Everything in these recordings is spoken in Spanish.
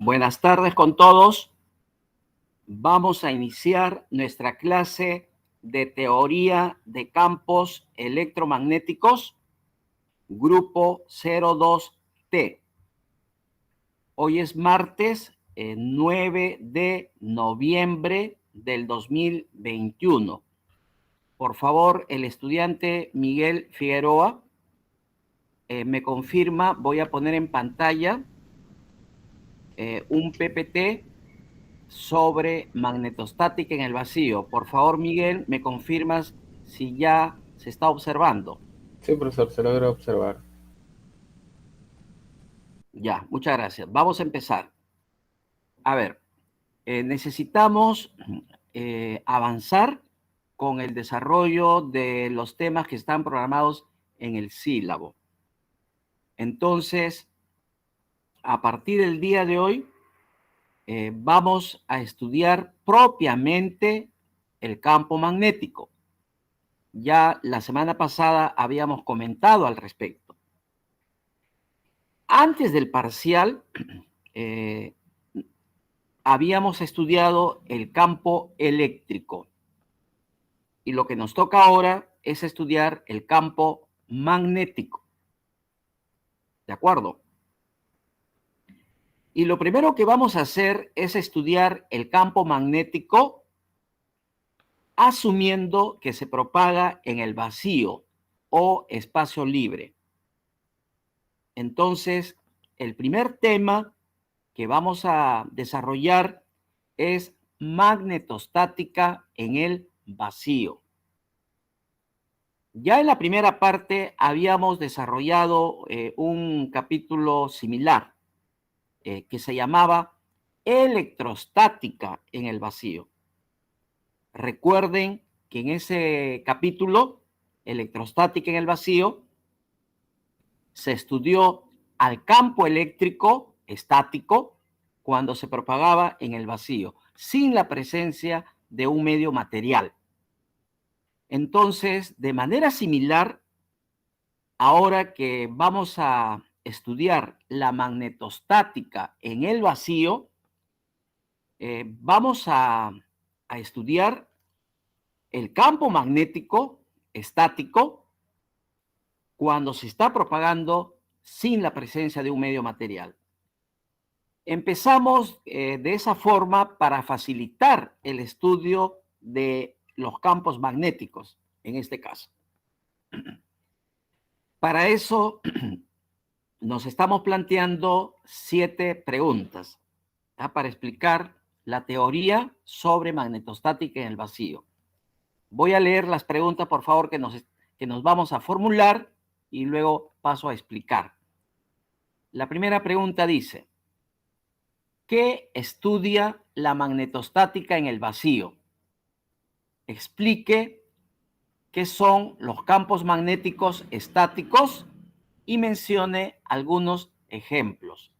Buenas tardes con todos. Vamos a iniciar nuestra clase de teoría de campos electromagnéticos, grupo 02T. Hoy es martes 9 de noviembre del 2021. Por favor, el estudiante Miguel Figueroa me confirma, voy a poner en pantalla un PPT sobre magnetostática en el vacío. Por favor, Miguel, ¿me confirmas si ya se está observando? Sí, profesor, se logra observar. Ya, muchas gracias. Vamos a empezar. A ver, necesitamos avanzar con el desarrollo de los temas que están programados en el sílabo. Entonces, a partir del día de hoy, vamos a estudiar propiamente el campo magnético. Ya la semana pasada habíamos comentado al respecto. Antes del parcial, habíamos estudiado el campo eléctrico. Y lo que nos toca ahora es estudiar el campo magnético. ¿De acuerdo? Y lo primero que vamos a hacer es estudiar el campo magnético asumiendo que se propaga en el vacío o espacio libre. Entonces, el primer tema que vamos a desarrollar es magnetostática en el vacío. Ya en la primera parte habíamos desarrollado un capítulo similar que se llamaba electrostática en el vacío. Recuerden que en ese capítulo, electrostática en el vacío, se estudió al campo eléctrico estático cuando se propagaba en el vacío, sin la presencia de un medio material. Entonces, de manera similar, ahora que vamos a estudiar la magnetostática en el vacío, vamos a estudiar el campo magnético estático cuando se está propagando sin la presencia de un medio material. Empezamos de esa forma para facilitar el estudio de los campos magnéticos, en este caso. Para eso nos estamos planteando 7 preguntas para explicar la teoría sobre magnetostática en el vacío. Voy a leer las preguntas, por favor, que nos vamos a formular y luego paso a explicar. La primera pregunta dice, ¿qué estudia la magnetostática en el vacío? Explique qué son los campos magnéticos estáticos y mencione algunos ejemplos.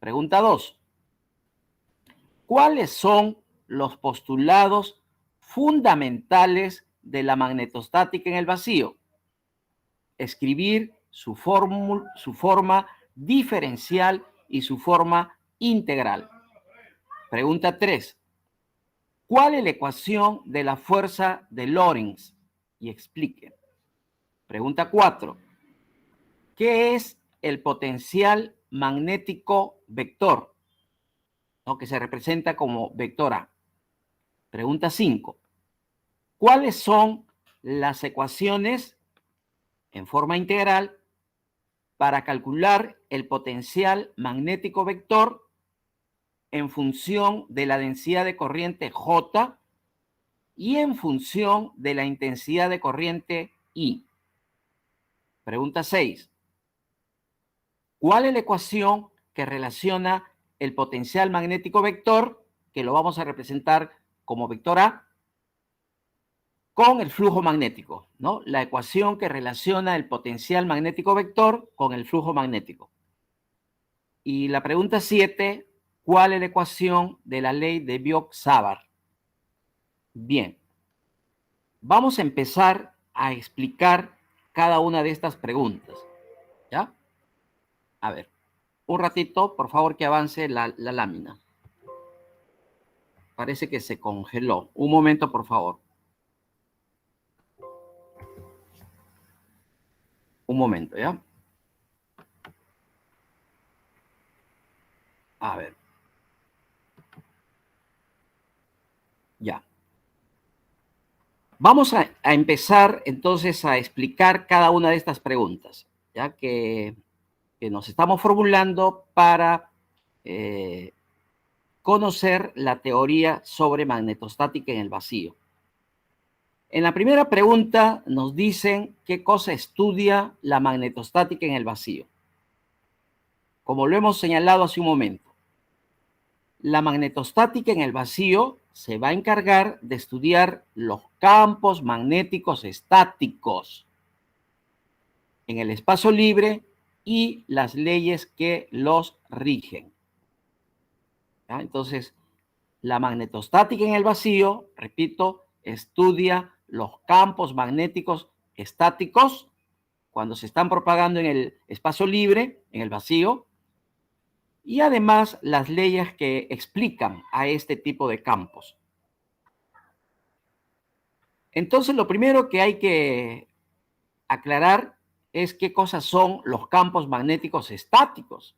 Pregunta 2. ¿Cuáles son los postulados fundamentales de la magnetostática en el vacío? Escribir su forma diferencial y su forma integral. Pregunta 3. ¿Cuál es la ecuación de la fuerza de Lorentz? Y explique. Pregunta 4. ¿Qué es el potencial magnético vector? Que se representa como vector A. Pregunta 5. ¿Cuáles son las ecuaciones en forma integral para calcular el potencial magnético vector en función de la densidad de corriente J y en función de la intensidad de corriente I? Pregunta 6. ¿Cuál es la ecuación que relaciona el potencial magnético vector, que lo vamos a representar como vector A, con el flujo magnético, ¿no? La ecuación que relaciona el potencial magnético vector con el flujo magnético. Y la pregunta 7, ¿cuál es la ecuación de la ley de Biot-Savart? Bien, vamos a empezar a explicar cada una de estas preguntas, ¿ya? A ver, un ratito, por favor, que avance la lámina. Parece que se congeló. Un momento, por favor. Un momento, ¿ya? A ver. Ya. Vamos a empezar entonces a explicar cada una de estas preguntas, ya que nos estamos formulando para conocer la teoría sobre magnetostática en el vacío. En la primera pregunta nos dicen qué cosa estudia la magnetostática en el vacío. Como lo hemos señalado hace un momento, la magnetostática en el vacío se va a encargar de estudiar los campos magnéticos estáticos en el espacio libre y las leyes que los rigen. ¿Ya? Entonces, la magnetostática en el vacío, repito, estudia los campos magnéticos estáticos cuando se están propagando en el espacio libre, en el vacío, y además las leyes que explican a este tipo de campos. Entonces, lo primero que hay que aclarar es qué cosas son los campos magnéticos estáticos.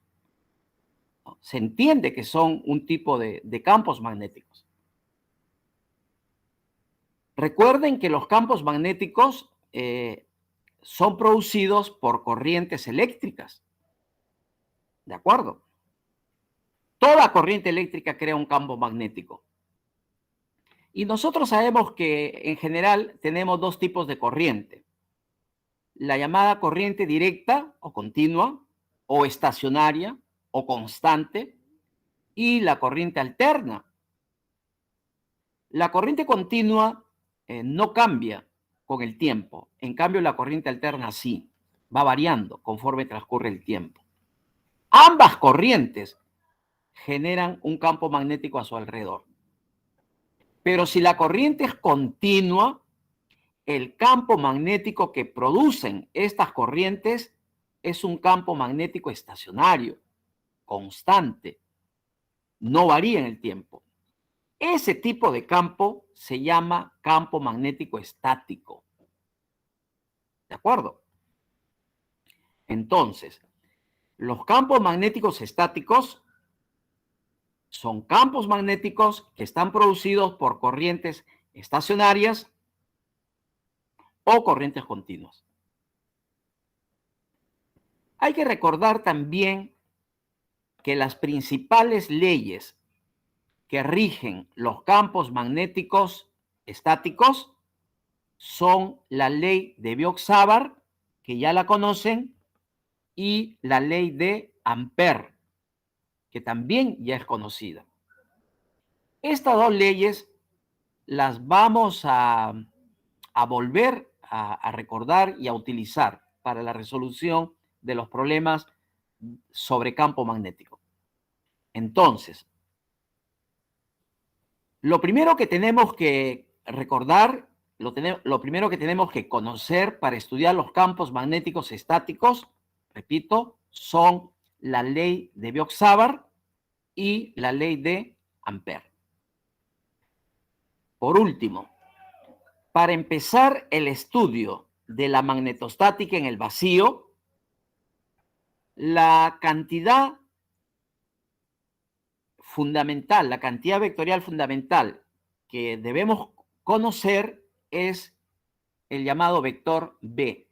Se entiende que son un tipo de campos magnéticos. Recuerden que los campos magnéticos son producidos por corrientes eléctricas. ¿De acuerdo? Toda corriente eléctrica crea un campo magnético. Y nosotros sabemos que en general tenemos dos tipos de corriente. La llamada corriente directa o continua, o estacionaria o constante, y la corriente alterna. La corriente continua no cambia con el tiempo. En cambio, la corriente alterna sí, va variando conforme transcurre el tiempo. Ambas corrientes generan un campo magnético a su alrededor. Pero si la corriente es continua, el campo magnético que producen estas corrientes es un campo magnético estacionario, constante, no varía en el tiempo. Ese tipo de campo se llama campo magnético estático. ¿De acuerdo? Entonces, los campos magnéticos estáticos son campos magnéticos que están producidos por corrientes estacionarias o corrientes continuas. Hay que recordar también que las principales leyes que rigen los campos magnéticos estáticos son la ley de Biot-Savart, que ya la conocen, y la ley de Ampère, que también ya es conocida. Estas dos leyes las vamos a volver a recordar y a utilizar para la resolución de los problemas sobre campo magnético. Entonces, lo primero que tenemos que recordar, lo primero que tenemos que conocer para estudiar los campos magnéticos estáticos, repito, son la ley de Biot-Savart y la ley de Ampère. Por último, para empezar el estudio de la magnetostática en el vacío, la cantidad fundamental, la cantidad vectorial fundamental que debemos conocer es el llamado vector B,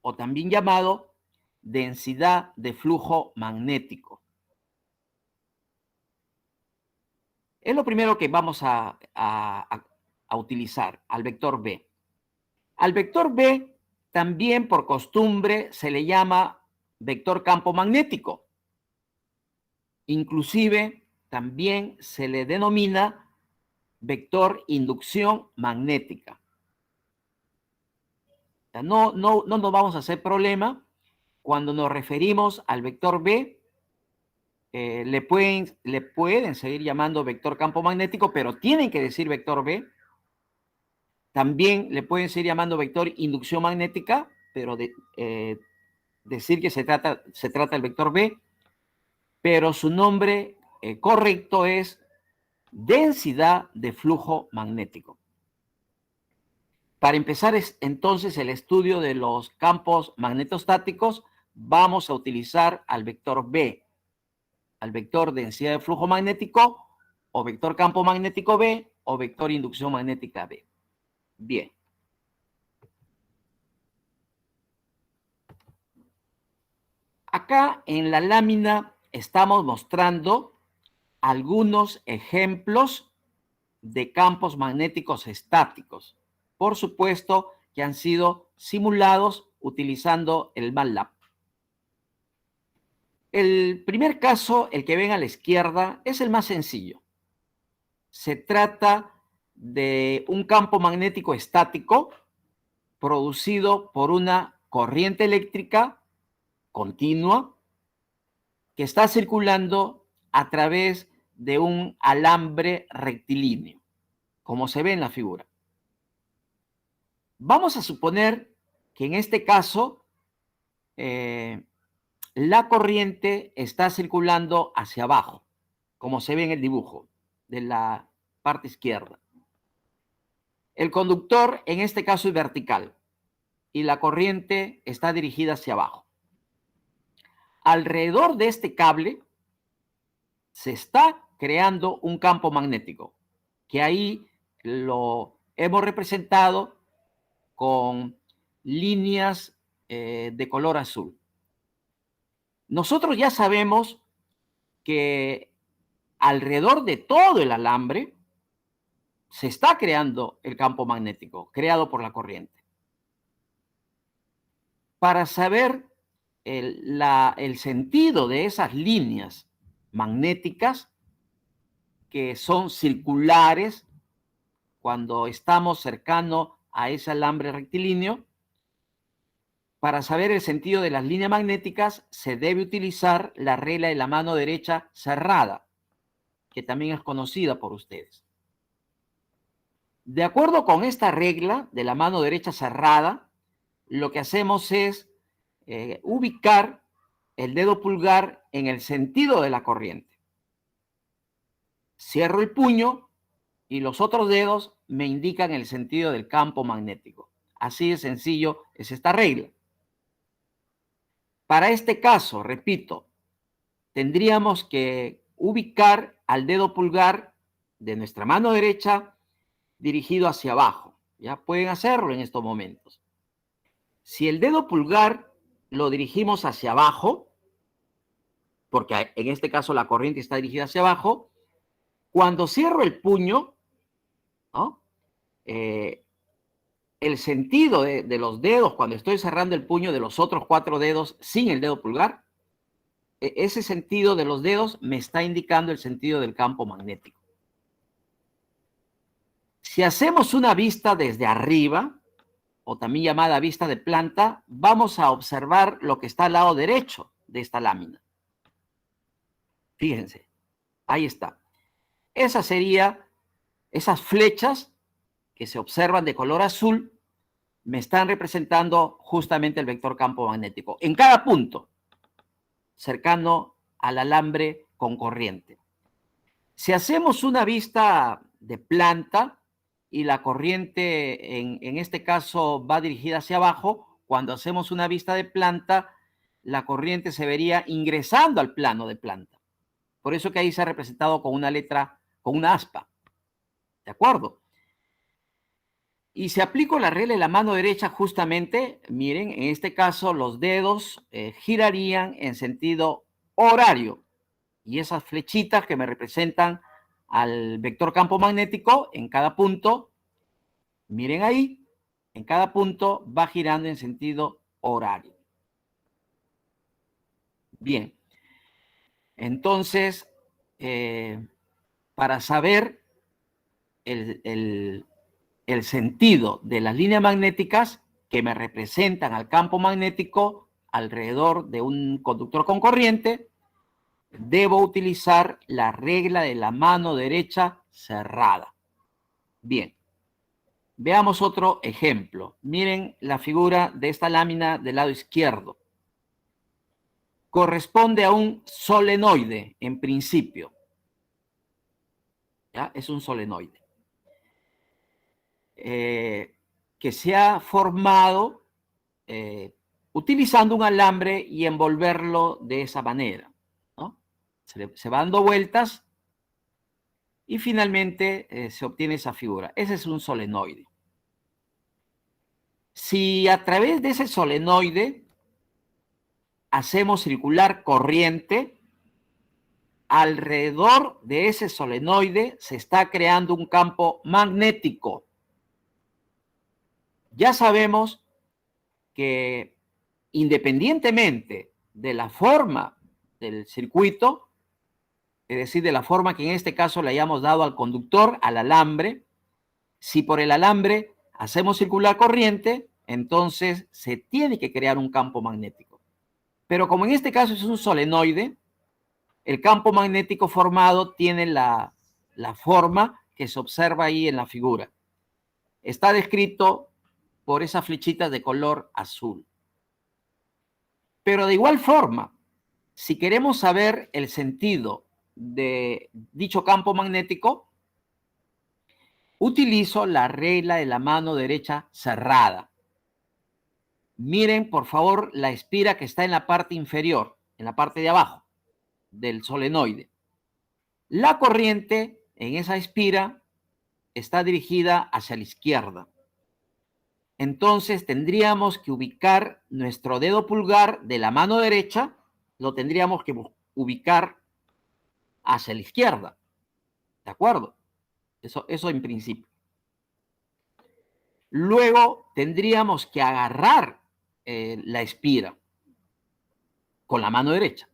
o también llamado densidad de flujo magnético. Es lo primero que vamos a utilizar, al vector B. Al vector B también por costumbre se le llama vector campo magnético. Inclusive también se le denomina vector inducción magnética. No nos vamos a hacer problema cuando nos referimos al vector B. Le pueden seguir llamando vector campo magnético, pero tienen que decir vector B. También le pueden seguir llamando vector inducción magnética, pero decir que se trata del vector B. pero su nombre correcto es densidad de flujo magnético. Para empezar entonces el estudio de los campos magnetostáticos, vamos a utilizar al vector B, al vector densidad de flujo magnético, o vector campo magnético B, o vector inducción magnética B. Bien. Acá en la lámina estamos mostrando algunos ejemplos de campos magnéticos estáticos. Por supuesto que han sido simulados utilizando el MATLAB. El primer caso, el que ven a la izquierda, es el más sencillo. Se trata de un campo magnético estático producido por una corriente eléctrica continua que está circulando a través de un alambre rectilíneo, como se ve en la figura. Vamos a suponer que en este caso la corriente está circulando hacia abajo, como se ve en el dibujo de la parte izquierda. El conductor en este caso es vertical y la corriente está dirigida hacia abajo. Alrededor de este cable se está creando un campo magnético, que ahí lo hemos representado con líneas de color azul. Nosotros ya sabemos que alrededor de todo el alambre se está creando el campo magnético, creado por la corriente. Para saber el sentido de esas líneas magnéticas, que son circulares cuando estamos cercano a ese alambre rectilíneo, para saber el sentido de las líneas magnéticas se debe utilizar la regla de la mano derecha cerrada, que también es conocida por ustedes. De acuerdo con esta regla de la mano derecha cerrada, lo que hacemos es ubicar el dedo pulgar en el sentido de la corriente. Cierro el puño y los otros dedos me indican el sentido del campo magnético. Así de sencillo es esta regla. Para este caso, repito, tendríamos que ubicar al dedo pulgar de nuestra mano derecha dirigido hacia abajo. Ya pueden hacerlo en estos momentos. Si el dedo pulgar lo dirigimos hacia abajo, porque en este caso la corriente está dirigida hacia abajo, cuando cierro el puño, ¿no? El sentido de los dedos, cuando estoy cerrando el puño de los otros 4 dedos sin el dedo pulgar, ese sentido de los dedos me está indicando el sentido del campo magnético. Si hacemos una vista desde arriba, o también llamada vista de planta, vamos a observar lo que está al lado derecho de esta lámina. Fíjense, ahí está. Esas flechas que se observan de color azul me están representando justamente el vector campo magnético en cada punto cercano al alambre con corriente. Si hacemos una vista de planta y la corriente en este caso va dirigida hacia abajo, cuando hacemos una vista de planta, la corriente se vería ingresando al plano de planta. Por eso que ahí se ha representado con una letra, con una aspa. ¿De acuerdo? Y si aplico la regla de la mano derecha justamente, miren, en este caso los dedos girarían en sentido horario. Y esas flechitas que me representan al vector campo magnético en cada punto, miren ahí, en cada punto va girando en sentido horario. Bien. Entonces, para saber el sentido de las líneas magnéticas que me representan al campo magnético alrededor de un conductor con corriente, debo utilizar la regla de la mano derecha cerrada. Bien, veamos otro ejemplo. Miren la figura de esta lámina del lado izquierdo. corresponde a un solenoide, en principio. ¿Ya? Es un solenoide. Que se ha formado utilizando un alambre y envolverlo de esa manera, ¿no? Se va dando vueltas y finalmente se obtiene esa figura. Ese es un solenoide. Si a través de ese solenoide hacemos circular corriente, alrededor de ese solenoide se está creando un campo magnético. Ya sabemos que independientemente de la forma del circuito, es decir, de la forma que en este caso le hayamos dado al conductor, al alambre, si por el alambre hacemos circular corriente, entonces se tiene que crear un campo magnético. Pero como en este caso es un solenoide, el campo magnético formado tiene la forma que se observa ahí en la figura. Está descrito por esas flechitas de color azul. Pero de igual forma, si queremos saber el sentido de dicho campo magnético, utilizo la regla de la mano derecha cerrada. Miren, por favor, la espira que está en la parte inferior, en la parte de abajo del solenoide. La corriente en esa espira está dirigida hacia la izquierda. Entonces tendríamos que ubicar nuestro dedo pulgar de la mano derecha, lo tendríamos que ubicar hacia la izquierda. ¿De acuerdo? Eso en principio. Luego tendríamos que agarrar la espira con la mano derecha.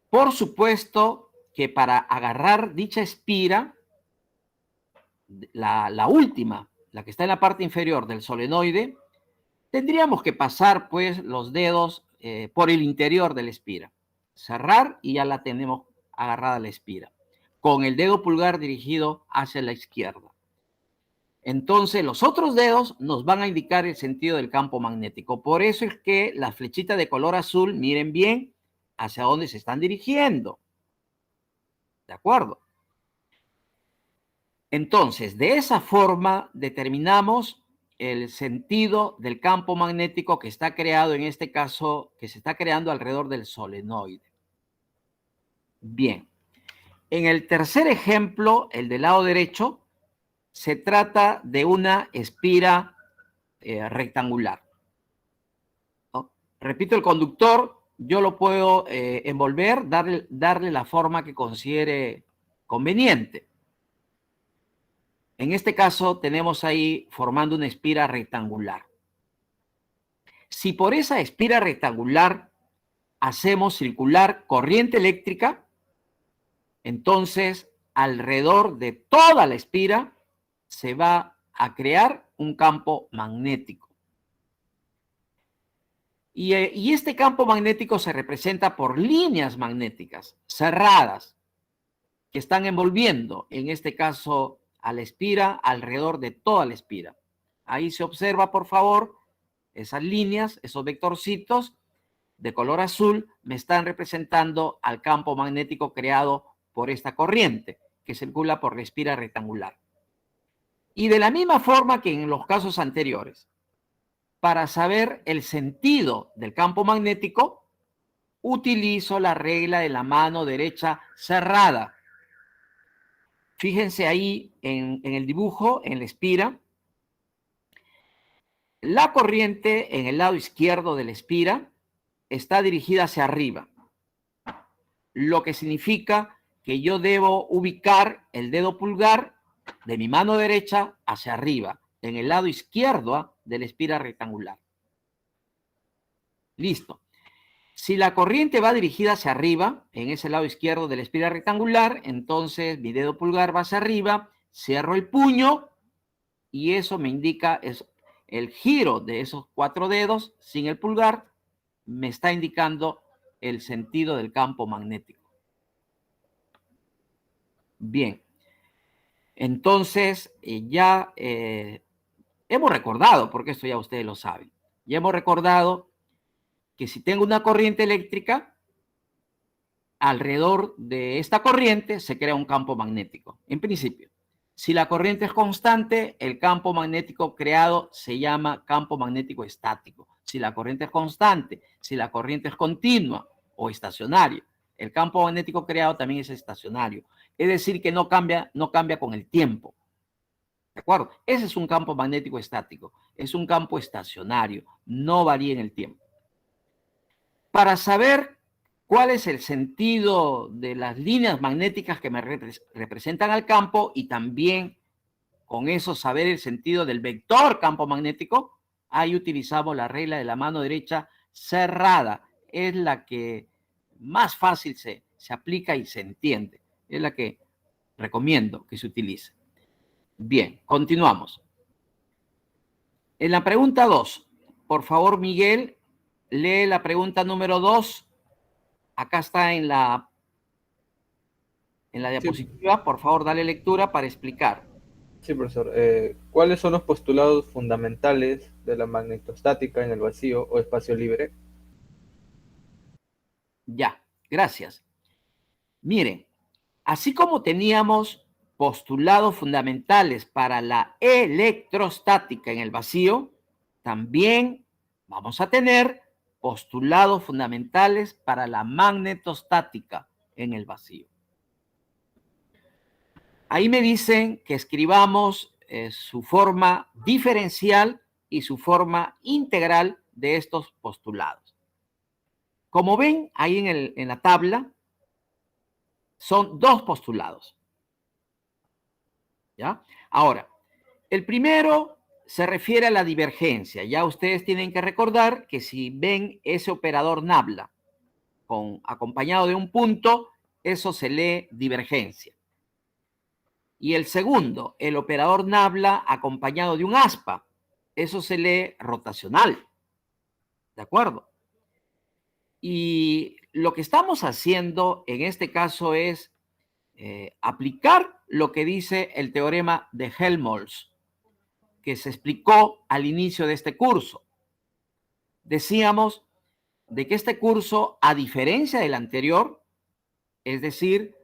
Por supuesto que para agarrar dicha espira, la última, la que está en la parte inferior del solenoide, tendríamos que pasar pues los dedos por el interior de la espira. Cerrar y ya la tenemos agarrada la espira, con el dedo pulgar dirigido hacia la izquierda. Entonces los otros dedos nos van a indicar el sentido del campo magnético. Por eso es que las flechitas de color azul, miren bien hacia dónde se están dirigiendo. ¿De acuerdo? Entonces, de esa forma determinamos el sentido del campo magnético que está creado, en este caso, que se está creando alrededor del solenoide. Bien. En el tercer ejemplo, el del lado derecho, se trata de una espira rectangular, ¿no? Repito, el conductor yo lo puedo envolver, darle la forma que considere conveniente. En este caso tenemos ahí formando una espira rectangular. Si por esa espira rectangular hacemos circular corriente eléctrica, entonces alrededor de toda la espira se va a crear un campo magnético. Y este campo magnético se representa por líneas magnéticas cerradas que están envolviendo, en este caso, a la espira alrededor de toda la espira. Ahí se observa, por favor, esas líneas, esos vectorcitos de color azul me están representando al campo magnético creado por esta corriente que circula por la espira rectangular. Y de la misma forma que en los casos anteriores, para saber el sentido del campo magnético, utilizo la regla de la mano derecha cerrada. Fíjense ahí en el dibujo, en la espira. La corriente en el lado izquierdo de la espira está dirigida hacia arriba, lo que significa que yo debo ubicar el dedo pulgar de mi mano derecha hacia arriba, en el lado izquierdo de la espira rectangular. Listo. Si la corriente va dirigida hacia arriba, en ese lado izquierdo de la espira rectangular, entonces mi dedo pulgar va hacia arriba, cierro el puño y eso me indica el giro de esos 4 dedos sin el pulgar, me está indicando el sentido del campo magnético. Bien, entonces ya hemos recordado, porque esto ya ustedes lo saben, ya hemos recordado que si tengo una corriente eléctrica, alrededor de esta corriente se crea un campo magnético, en principio. Si la corriente es constante, el campo magnético creado se llama campo magnético estático. Si la corriente es constante, si la corriente es continua o estacionaria, el campo magnético creado también es estacionario. Es decir, que no cambia con el tiempo. ¿De acuerdo? Ese es un campo magnético estático. Es un campo estacionario. No varía en el tiempo. Para saber cuál es el sentido de las líneas magnéticas que me representan al campo y también con eso saber el sentido del vector campo magnético, ahí utilizamos la regla de la mano derecha cerrada. Es la que más fácil se aplica y se entiende. Es la que recomiendo que se utilice. Bien, continuamos. En la pregunta 2, por favor, Miguel, lee la pregunta número 2. Acá está en la diapositiva. Sí. Por favor, dale lectura para explicar. Sí, profesor. ¿Cuáles son los postulados fundamentales de la magnetostática en el vacío o espacio libre? Ya, gracias. Miren, así como teníamos postulados fundamentales para la electrostática en el vacío, también vamos a tener postulados fundamentales para la magnetostática en el vacío. Ahí me dicen que escribamos su forma diferencial y su forma integral de estos postulados. Como ven ahí en la tabla, son dos postulados. ¿Ya? Ahora, el primero se refiere a la divergencia. Ya ustedes tienen que recordar que si ven ese operador nabla acompañado de un punto, eso se lee divergencia. Y el segundo, el operador nabla acompañado de un aspa, eso se lee rotacional. ¿De acuerdo? Y lo que estamos haciendo en este caso es aplicar lo que dice el teorema de Helmholtz, que se explicó al inicio de este curso. Decíamos de que este curso, a diferencia del anterior, es decir,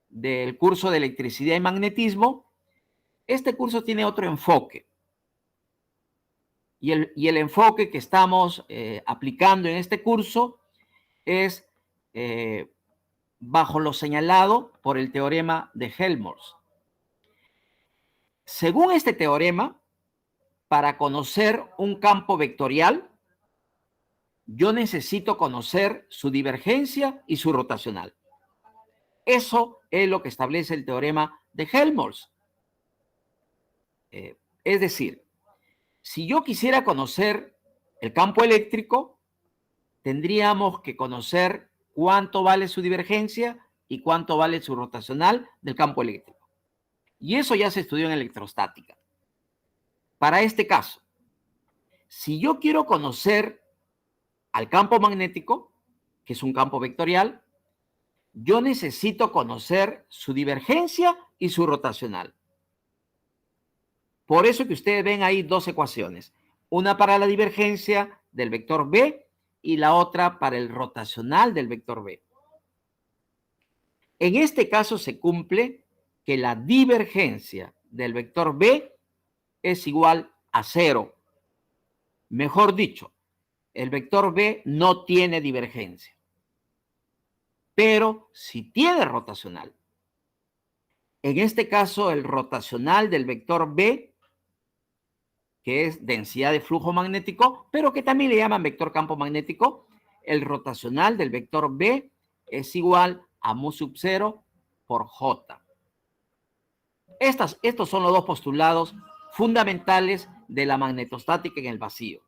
del curso de electricidad y magnetismo, este curso tiene otro enfoque. Y el enfoque que estamos aplicando en este curso es bajo lo señalado por el teorema de Helmholtz. Según este teorema, para conocer un campo vectorial, yo necesito conocer su divergencia y su rotacional. Eso es lo que establece el teorema de Helmholtz. Es decir, si yo quisiera conocer el campo eléctrico, tendríamos que conocer cuánto vale su divergencia y cuánto vale su rotacional del campo eléctrico. Y eso ya se estudió en electrostática. Para este caso, si yo quiero conocer al campo magnético, que es un campo vectorial, yo necesito conocer su divergencia y su rotacional. Por eso que ustedes ven ahí dos ecuaciones, una para la divergencia del vector B y la otra para el rotacional del vector B. En este caso se cumple que la divergencia del vector B es igual a 0. Mejor dicho, el vector B no tiene divergencia, pero sí tiene rotacional. En este caso, el rotacional del vector B, que es densidad de flujo magnético, pero que también le llaman vector campo magnético, el rotacional del vector B es igual a mu sub 0 por J. Estos son los dos postulados fundamentales de la magnetostática en el vacío.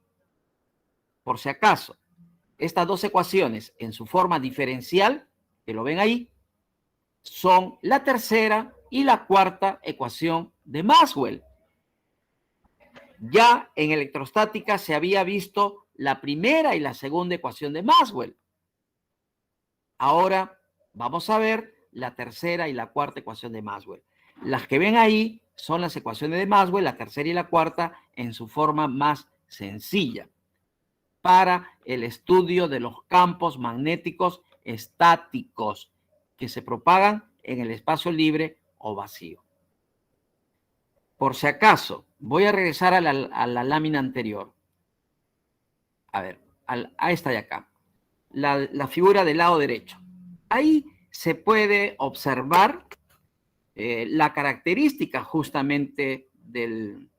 Por si acaso, estas dos ecuaciones en su forma diferencial, que lo ven ahí, son la tercera y la cuarta ecuación de Maxwell. Ya en electrostática se había visto la primera y la segunda ecuación de Maxwell. Ahora vamos a ver la tercera y la cuarta ecuación de Maxwell. Las que ven ahí son las ecuaciones de Maxwell, la tercera y la cuarta, en su forma más sencilla. para el estudio de los campos magnéticos estáticos que se propagan en el espacio libre o vacío. Por si acaso, voy a regresar a la lámina anterior. A ver, a esta de acá. La figura del lado derecho. Ahí se puede observar la característica justamente del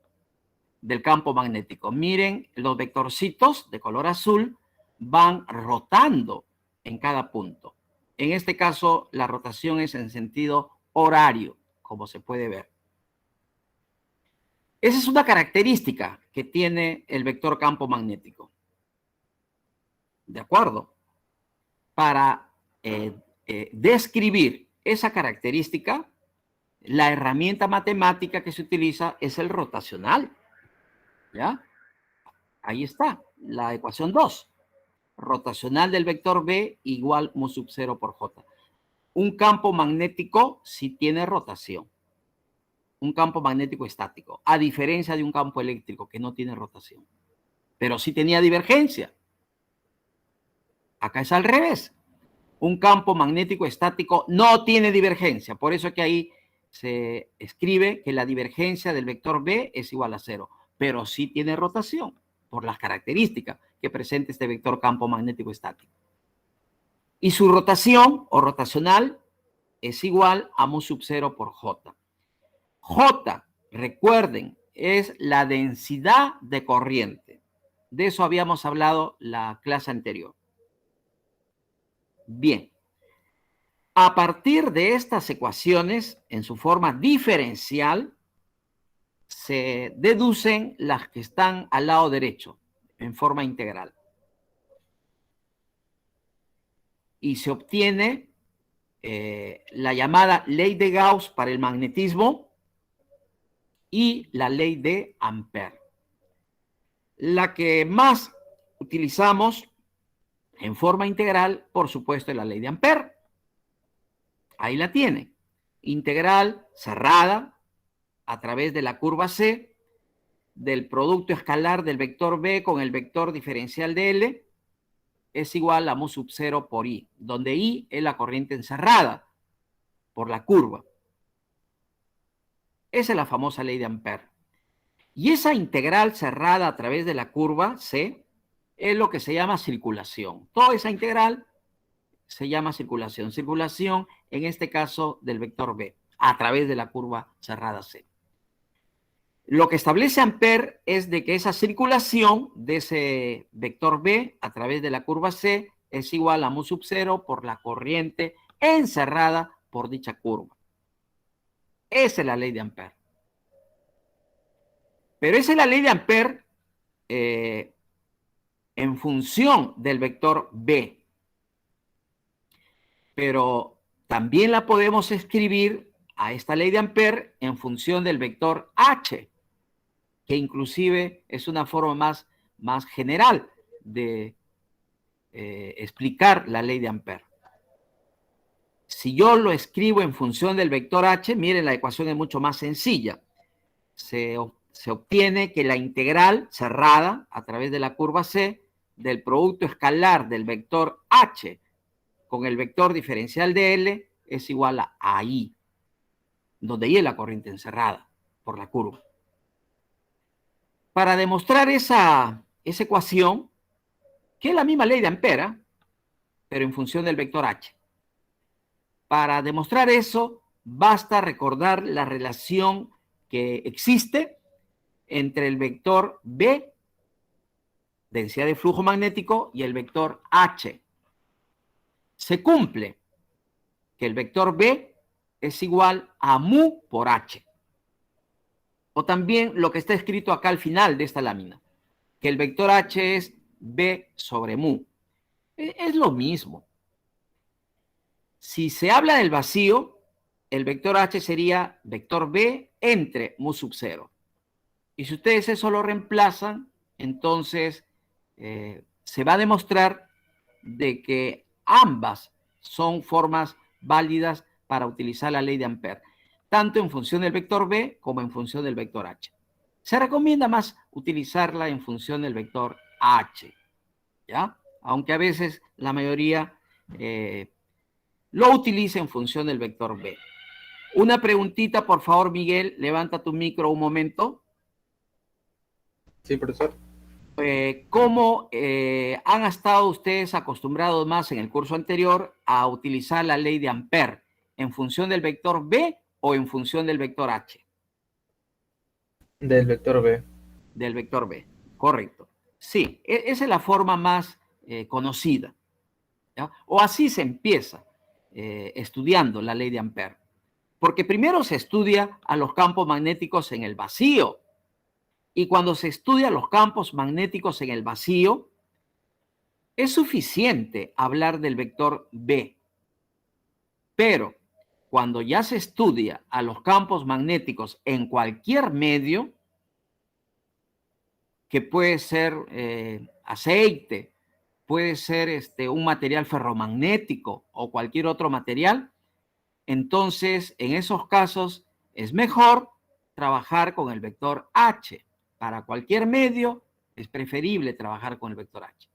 campo magnético. Miren, los vectorcitos de color azul van rotando en cada punto. En este caso, la rotación es en sentido horario, como se puede ver. Esa es una característica que tiene el vector campo magnético. ¿De acuerdo? Para describir esa característica, la herramienta matemática que se utiliza es el rotacional. ¿Ya? Ahí está, la ecuación 2. Rotacional del vector B igual mu sub 0 por J. Un campo magnético sí tiene rotación. Un campo magnético estático, a diferencia de un campo eléctrico que no tiene rotación. Pero sí tenía divergencia. Acá es al revés. Un campo magnético estático no tiene divergencia. Por eso es que ahí se escribe que la divergencia del vector B es igual a 0. Pero sí tiene rotación por las características que presenta este vector campo magnético estático. Y su rotación o rotacional es igual a mu sub 0 por J. J, recuerden, es la densidad de corriente. De eso habíamos hablado la clase anterior. Bien. A partir de estas ecuaciones, en su forma diferencial, se deducen las que están al lado derecho, en forma integral. Y se obtiene la llamada ley de Gauss para el magnetismo y la ley de Ampère. La que más utilizamos en forma integral, por supuesto, es la ley de Ampère. Ahí la tiene. Integral cerrada a través de la curva C del producto escalar del vector B con el vector diferencial de L es igual a mu sub 0 por I, donde I es la corriente encerrada por la curva. Esa es la famosa ley de Ampère. Y esa integral cerrada a través de la curva C es lo que se llama circulación. Toda esa integral se llama circulación. Circulación, en este caso, del vector B, a través de la curva cerrada C. Lo que establece Ampère es de que esa circulación de ese vector B a través de la curva C es igual a mu sub 0 por la corriente encerrada por dicha curva. Esa es la ley de Ampère. Pero esa es la ley de Ampère en función del vector B. Pero también la podemos escribir a esta ley de Ampère en función del vector H, que inclusive es una forma más general de explicar la ley de Ampère. Si yo lo escribo en función del vector H, miren, la ecuación es mucho más sencilla. Se obtiene que la integral cerrada a través de la curva C del producto escalar del vector H con el vector diferencial de L es igual a I, donde I es la corriente encerrada por la curva. Para demostrar esa ecuación, que es la misma ley de Ampère, pero en función del vector H. Para demostrar eso, basta recordar la relación que existe entre el vector B, densidad de flujo magnético, y el vector H. Se cumple que el vector B es igual a mu por H. O también lo que está escrito acá al final de esta lámina, que el vector H es B sobre mu. Es lo mismo. Si se habla del vacío, el vector H sería vector B entre mu sub 0. Y si ustedes eso lo reemplazan, entonces se va a demostrar de que ambas son formas válidas para utilizar la ley de Ampère, tanto en función del vector B como en función del vector H. Se recomienda más utilizarla en función del vector H. ¿ya? Aunque a veces la mayoría lo utiliza en función del vector B. Una preguntita, por favor, Miguel, levanta tu micro un momento. Sí, profesor. ¿Cómo han estado ustedes acostumbrados más en el curso anterior a utilizar la ley de Ampère? ¿En función del vector B o en función del vector H? Del vector B. Del vector B, correcto. Sí, esa es la forma más conocida, ¿ya? O así se empieza estudiando la ley de Ampère. Porque primero se estudia a los campos magnéticos en el vacío. Y cuando se estudia los campos magnéticos en el vacío, es suficiente hablar del vector B. Pero cuando ya se estudia a los campos magnéticos en cualquier medio, que puede ser aceite, puede ser un material ferromagnético o cualquier otro material, entonces en esos casos es mejor trabajar con el vector H. Para cualquier medio es preferible trabajar con el vector H.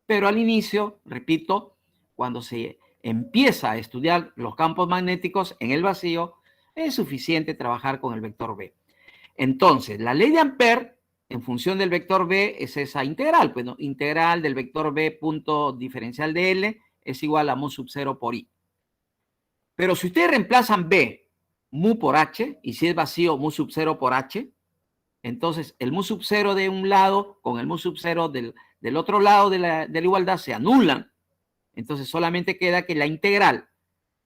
Pero al inicio, repito, cuando se empieza a estudiar los campos magnéticos en el vacío, es suficiente trabajar con el vector B. Entonces, la ley de Ampère, en función del vector B, es esa integral. Bueno, integral del vector B punto diferencial de L es igual a mu sub 0 por I. Pero si ustedes reemplazan B, mu por H, y si es vacío, mu sub 0 por H, entonces el mu sub 0 de un lado con el mu sub 0 del otro lado de la igualdad se anulan. Entonces solamente queda que la integral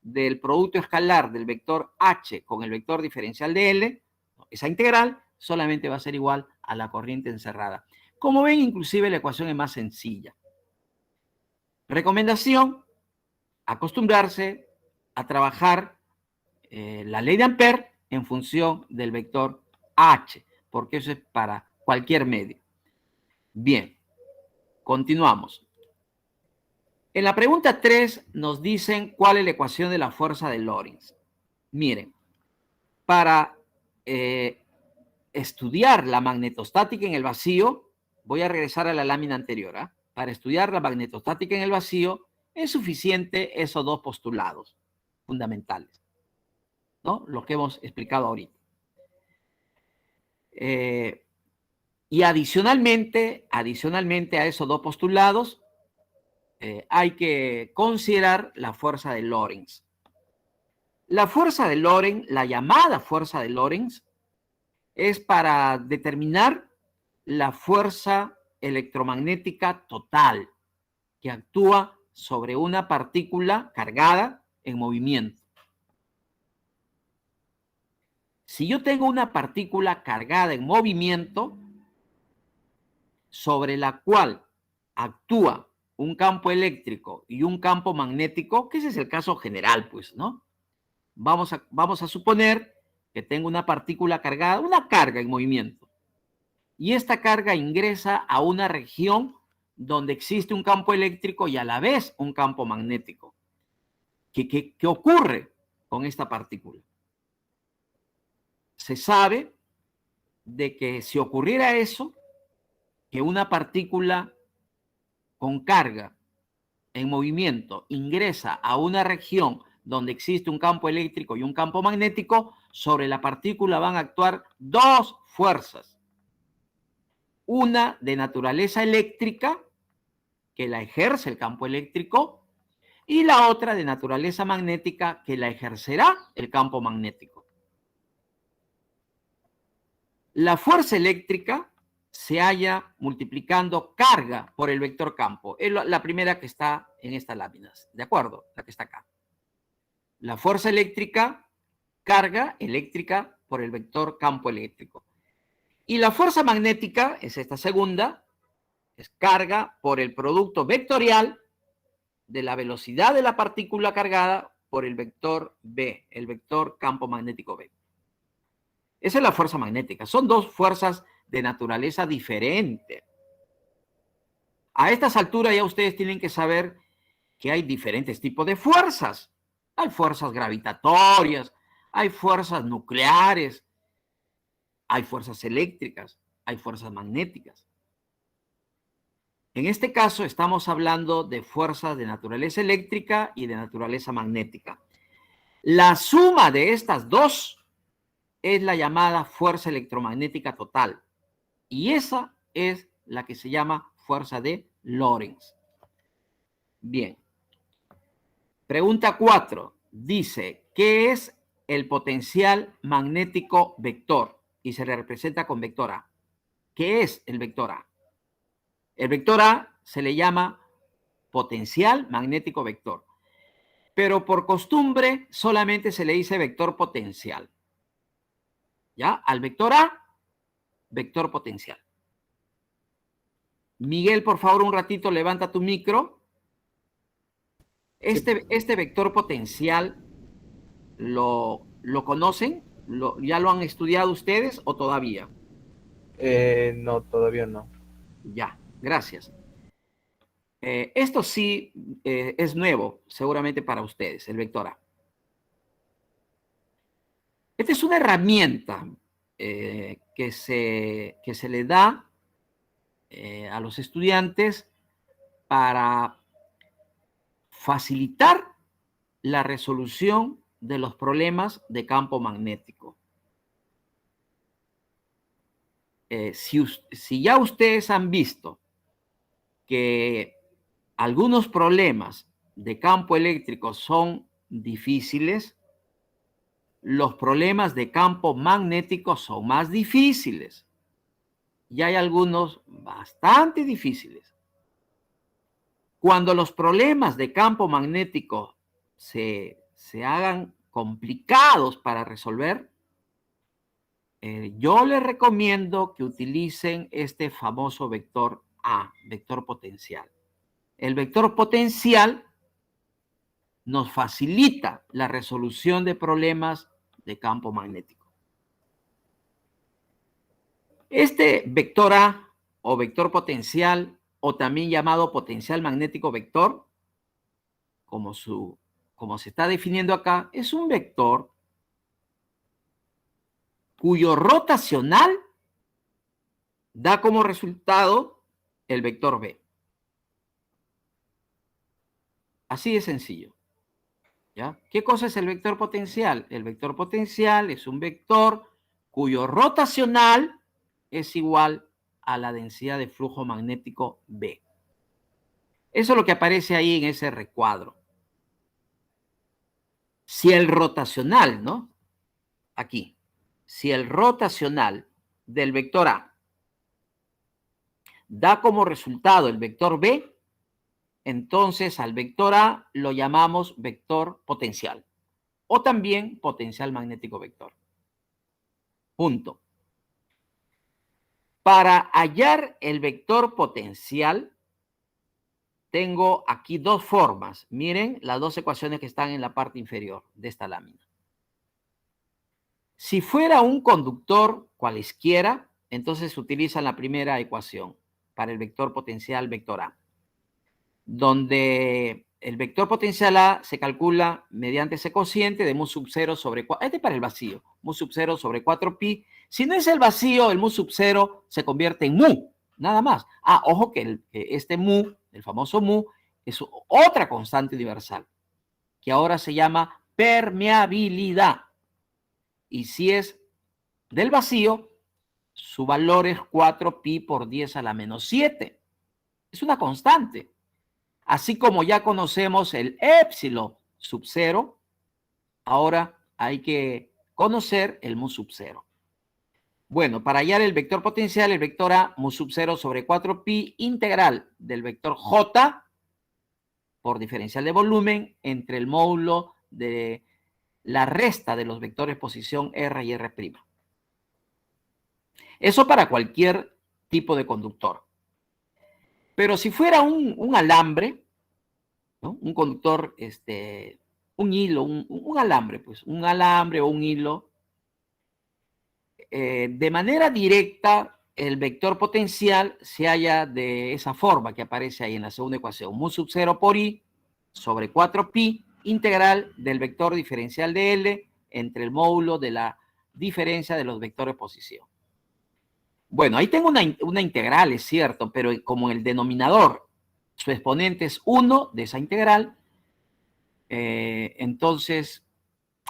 del producto escalar del vector H con el vector diferencial de L, esa integral solamente va a ser igual a la corriente encerrada. Como ven, inclusive la ecuación es más sencilla. Recomendación, acostumbrarse a trabajar la ley de Ampère en función del vector H, porque eso es para cualquier medio. Bien, continuamos. En la pregunta 3 nos dicen cuál es la ecuación de la fuerza de Lorentz. Miren, para estudiar la magnetostática en el vacío, voy a regresar a la lámina anterior, ¿eh? Para estudiar la magnetostática en el vacío es suficiente esos dos postulados fundamentales, ¿no? Los que hemos explicado ahorita. Y adicionalmente a esos dos postulados, hay que considerar la fuerza de Lorentz. La fuerza de Lorentz, la llamada fuerza de Lorentz, es para determinar la fuerza electromagnética total que actúa sobre una partícula cargada en movimiento. Si yo tengo una partícula cargada en movimiento sobre la cual actúa un campo eléctrico y un campo magnético, que ese es el caso general, pues, ¿no? Vamos a suponer que tengo una partícula cargada, una carga en movimiento, y esta carga ingresa a una región donde existe un campo eléctrico y a la vez un campo magnético. ¿Qué ocurre con esta partícula? Se sabe de que si ocurriera eso, que una partícula con carga en movimiento ingresa a una región donde existe un campo eléctrico y un campo magnético, sobre la partícula van a actuar dos fuerzas. Una de naturaleza eléctrica, que la ejerce el campo eléctrico, y la otra de naturaleza magnética, que la ejercerá el campo magnético. La fuerza eléctrica se halla multiplicando carga por el vector campo. Es la primera que está en estas láminas, ¿de acuerdo? La que está acá. La fuerza eléctrica, carga eléctrica por el vector campo eléctrico. Y la fuerza magnética, es esta segunda, es carga por el producto vectorial de la velocidad de la partícula cargada por el vector B, el vector campo magnético B. Esa es la fuerza magnética. Son dos fuerzas de naturaleza diferente. A estas alturas ya ustedes tienen que saber que hay diferentes tipos de fuerzas. Hay fuerzas gravitatorias, hay fuerzas nucleares, hay fuerzas eléctricas, hay fuerzas magnéticas. En este caso estamos hablando de fuerzas de naturaleza eléctrica y de naturaleza magnética. La suma de estas dos es la llamada fuerza electromagnética total. Y esa es la que se llama fuerza de Lorentz. Bien. Pregunta 4. Dice, ¿qué es el potencial magnético vector? Y se le representa con vector A. ¿Qué es el vector A? El vector A se le llama potencial magnético vector. Pero por costumbre solamente se le dice vector potencial. ¿Ya? Al vector A, vector potencial. Miguel, por favor, un ratito levanta tu micro. Este vector potencial, ¿lo conocen? ¿Ya lo han estudiado ustedes o todavía? No, todavía no. Ya, gracias. Esto sí es nuevo, seguramente para ustedes, el vector A. Esta es una herramienta que se le da a los estudiantes para facilitar la resolución de los problemas de campo magnético. Si ya ustedes han visto que algunos problemas de campo eléctrico son difíciles, los problemas de campo magnético son más difíciles. Y hay algunos bastante difíciles. Cuando los problemas de campo magnético se hagan complicados para resolver, yo les recomiendo que utilicen este famoso vector A, vector potencial. El vector potencial nos facilita la resolución de problemas de campo magnético. Este vector A o vector potencial, o también llamado potencial magnético vector, como se está definiendo acá, es un vector cuyo rotacional da como resultado el vector B. Así de sencillo. ¿Ya? ¿Qué cosa es el vector potencial? El vector potencial es un vector cuyo rotacional es igual a la densidad de flujo magnético B. Eso es lo que aparece ahí en ese recuadro. Si el rotacional, ¿no? Aquí. Si el rotacional del vector A da como resultado el vector B, entonces al vector A lo llamamos vector potencial o también potencial magnético vector. Punto. Para hallar el vector potencial, tengo aquí dos formas. Miren las dos ecuaciones que están en la parte inferior de esta lámina. Si fuera un conductor cualesquiera, entonces se utiliza la primera ecuación para el vector potencial vector A, donde el vector potencial A se calcula mediante ese cociente de mu sub 0 sobre 4, este para el vacío, mu sub 0 sobre 4pi. Si no es el vacío, el mu sub 0 se convierte en mu, nada más. Ojo que este mu, el famoso mu, es otra constante universal, que ahora se llama permeabilidad. Y si es del vacío, su valor es 4pi por 10 a la menos 7. Es una constante. Así como ya conocemos el épsilon sub 0, ahora hay que conocer el mu sub 0. Bueno, para hallar el vector potencial, el vector A, mu sub 0 sobre 4pi integral del vector J por diferencial de volumen entre el módulo de la resta de los vectores posición R y R'. Eso para cualquier tipo de conductor. Pero si fuera un alambre, ¿no? Un conductor, un hilo, un alambre, pues, un alambre o un hilo, de manera directa, el vector potencial se halla de esa forma que aparece ahí en la segunda ecuación. Mu sub 0 por I sobre 4pi integral del vector diferencial de L entre el módulo de la diferencia de los vectores posición. Bueno, ahí tengo una integral, es cierto, pero como el denominador, su exponente es 1 de esa integral, entonces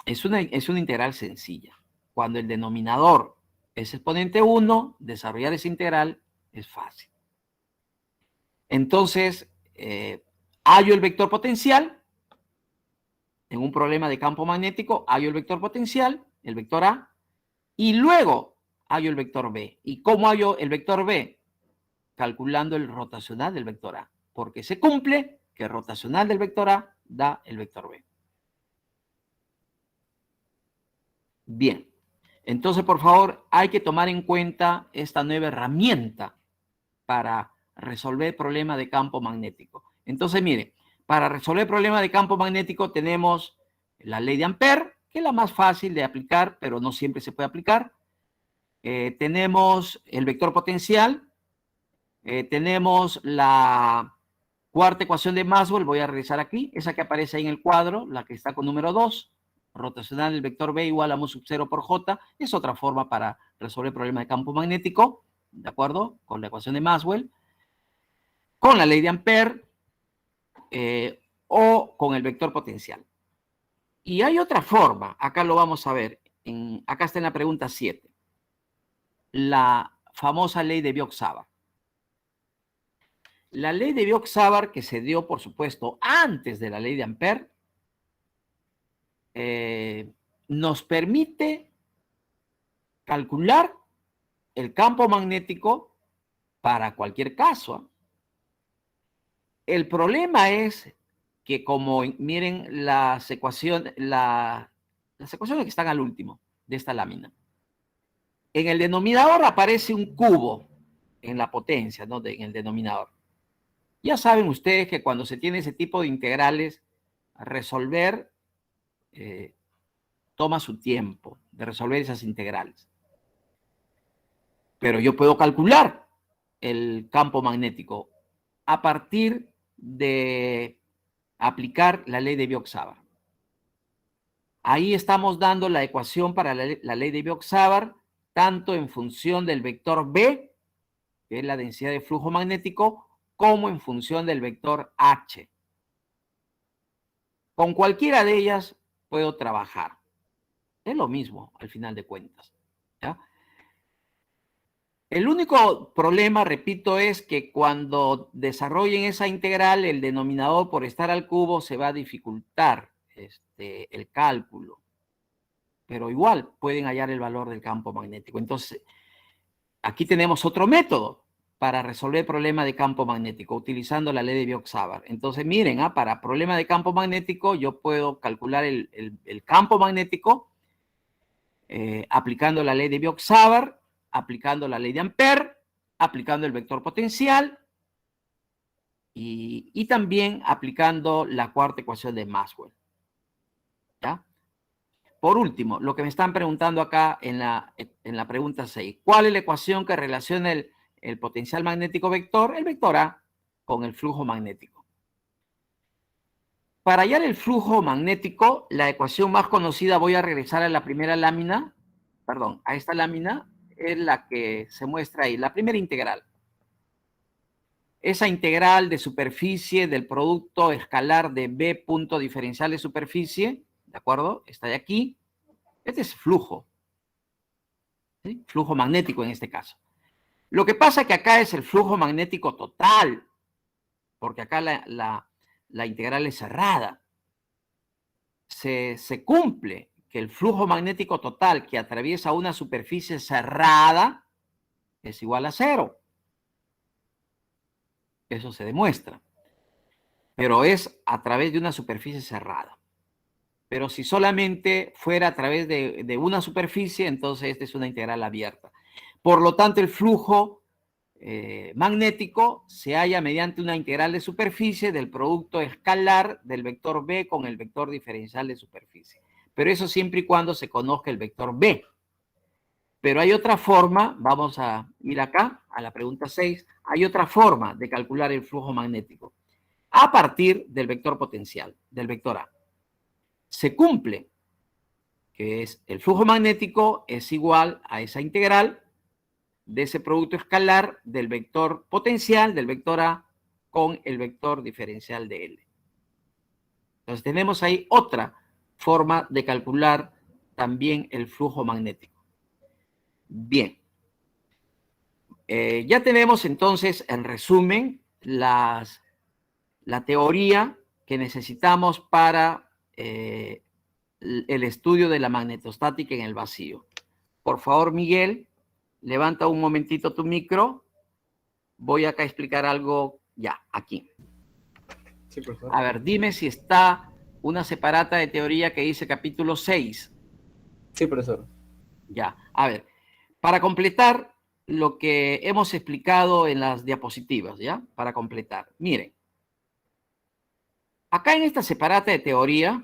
es una integral sencilla. Cuando el denominador es exponente 1, desarrollar esa integral es fácil. Entonces, hallo el vector potencial. En un problema de campo magnético, hallo el vector potencial, el vector A, y luego hallo el vector B. ¿Y cómo hallo el vector B? Calculando el rotacional del vector A, porque se cumple que el rotacional del vector A da el vector B. Bien, entonces por favor hay que tomar en cuenta esta nueva herramienta para resolver el problema de campo magnético. Entonces mire, para resolver el problema de campo magnético tenemos la ley de Ampère, que es la más fácil de aplicar, pero no siempre se puede aplicar. Tenemos el vector potencial, tenemos la cuarta ecuación de Maxwell, voy a revisar aquí, esa que aparece ahí en el cuadro, la que está con número 2, rotacional del vector B igual a mu sub 0 por J, es otra forma para resolver el problema de campo magnético, ¿de acuerdo? Con la ecuación de Maxwell, con la ley de Ampère o con el vector potencial. Y hay otra forma, acá lo vamos a ver, acá está en la pregunta 7, la famosa ley de Biot-Savart. La ley de Biot-Savart, que se dio, por supuesto, antes de la ley de Ampère, nos permite calcular el campo magnético para cualquier caso. El problema es que, como miren las ecuaciones que están al último de esta lámina, en el denominador aparece un cubo en la potencia, ¿no? En el denominador. Ya saben ustedes que cuando se tiene ese tipo de integrales, resolver toma su tiempo de resolver esas integrales. Pero yo puedo calcular el campo magnético a partir de aplicar la ley de Biot-Savart. Ahí estamos dando la ecuación para la ley de Biot-Savart, tanto en función del vector B, que es la densidad de flujo magnético, como en función del vector H. Con cualquiera de ellas puedo trabajar. Es lo mismo, al final de cuentas, ¿ya? El único problema, repito, es que cuando desarrollen esa integral, el denominador por estar al cubo se va a dificultar el cálculo. Pero igual pueden hallar el valor del campo magnético. Entonces, aquí tenemos otro método para resolver el problema de campo magnético, utilizando la ley de Biot-Savart. Entonces, miren, para problema de campo magnético, yo puedo calcular el campo magnético aplicando la ley de Biot-Savart, aplicando la ley de Ampère, aplicando el vector potencial y también aplicando la cuarta ecuación de Maxwell. ¿Ya? Por último, lo que me están preguntando acá en la pregunta 6, ¿cuál es la ecuación que relaciona el potencial magnético vector, el vector A, con el flujo magnético? Para hallar el flujo magnético, la ecuación más conocida, voy a regresar a la primera lámina, perdón, a esta lámina, es la que se muestra ahí, la primera integral. Esa integral de superficie del producto escalar de B punto diferencial de superficie, ¿de acuerdo? Está de aquí. Este es flujo, ¿sí? Flujo magnético en este caso. Lo que pasa es que acá es el flujo magnético total, porque acá la integral es cerrada. Se cumple que el flujo magnético total que atraviesa una superficie cerrada es igual a 0. Eso se demuestra. Pero es a través de una superficie cerrada. Pero si solamente fuera a través de una superficie, entonces esta es una integral abierta. Por lo tanto, el flujo magnético se halla mediante una integral de superficie del producto escalar del vector B con el vector diferencial de superficie. Pero eso siempre y cuando se conozca el vector B. Pero hay otra forma, vamos a ir acá, a la pregunta 6, hay otra forma de calcular el flujo magnético a partir del vector potencial, del vector A. Se cumple que es el flujo magnético es igual a esa integral de ese producto escalar del vector potencial, del vector A, con el vector diferencial de L. Entonces tenemos ahí otra forma de calcular también el flujo magnético. Bien. Ya tenemos entonces, en resumen, la teoría que necesitamos para el estudio de la magnetostática en el vacío. Por favor, Miguel, levanta un momentito tu micro. Voy acá a explicar algo ya, aquí. Sí, profesor. A ver, dime si está una separata de teoría que dice capítulo 6. Sí, profesor. Ya, a ver, para completar lo que hemos explicado en las diapositivas, ¿ya? Para completar. Miren, acá en esta separata de teoría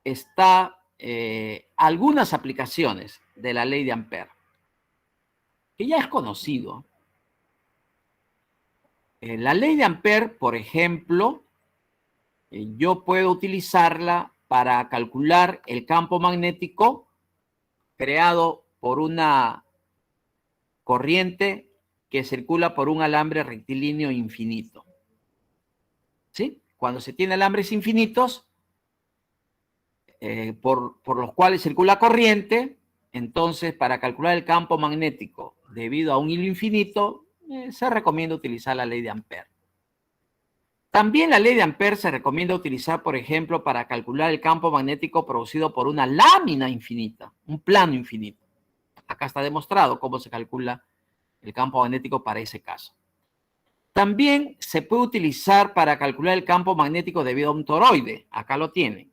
está algunas aplicaciones de la ley de Ampère, que ya es conocido. La ley de Ampère, por ejemplo, yo puedo utilizarla para calcular el campo magnético creado por una corriente que circula por un alambre rectilíneo infinito. ¿Sí? Cuando se tiene alambres infinitos, por los cuales circula corriente, entonces para calcular el campo magnético debido a un hilo infinito, se recomienda utilizar la ley de Ampère. También la ley de Ampère se recomienda utilizar, por ejemplo, para calcular el campo magnético producido por una lámina infinita, un plano infinito. Acá está demostrado cómo se calcula el campo magnético para ese caso. También se puede utilizar para calcular el campo magnético debido a un toroide. Acá lo tienen,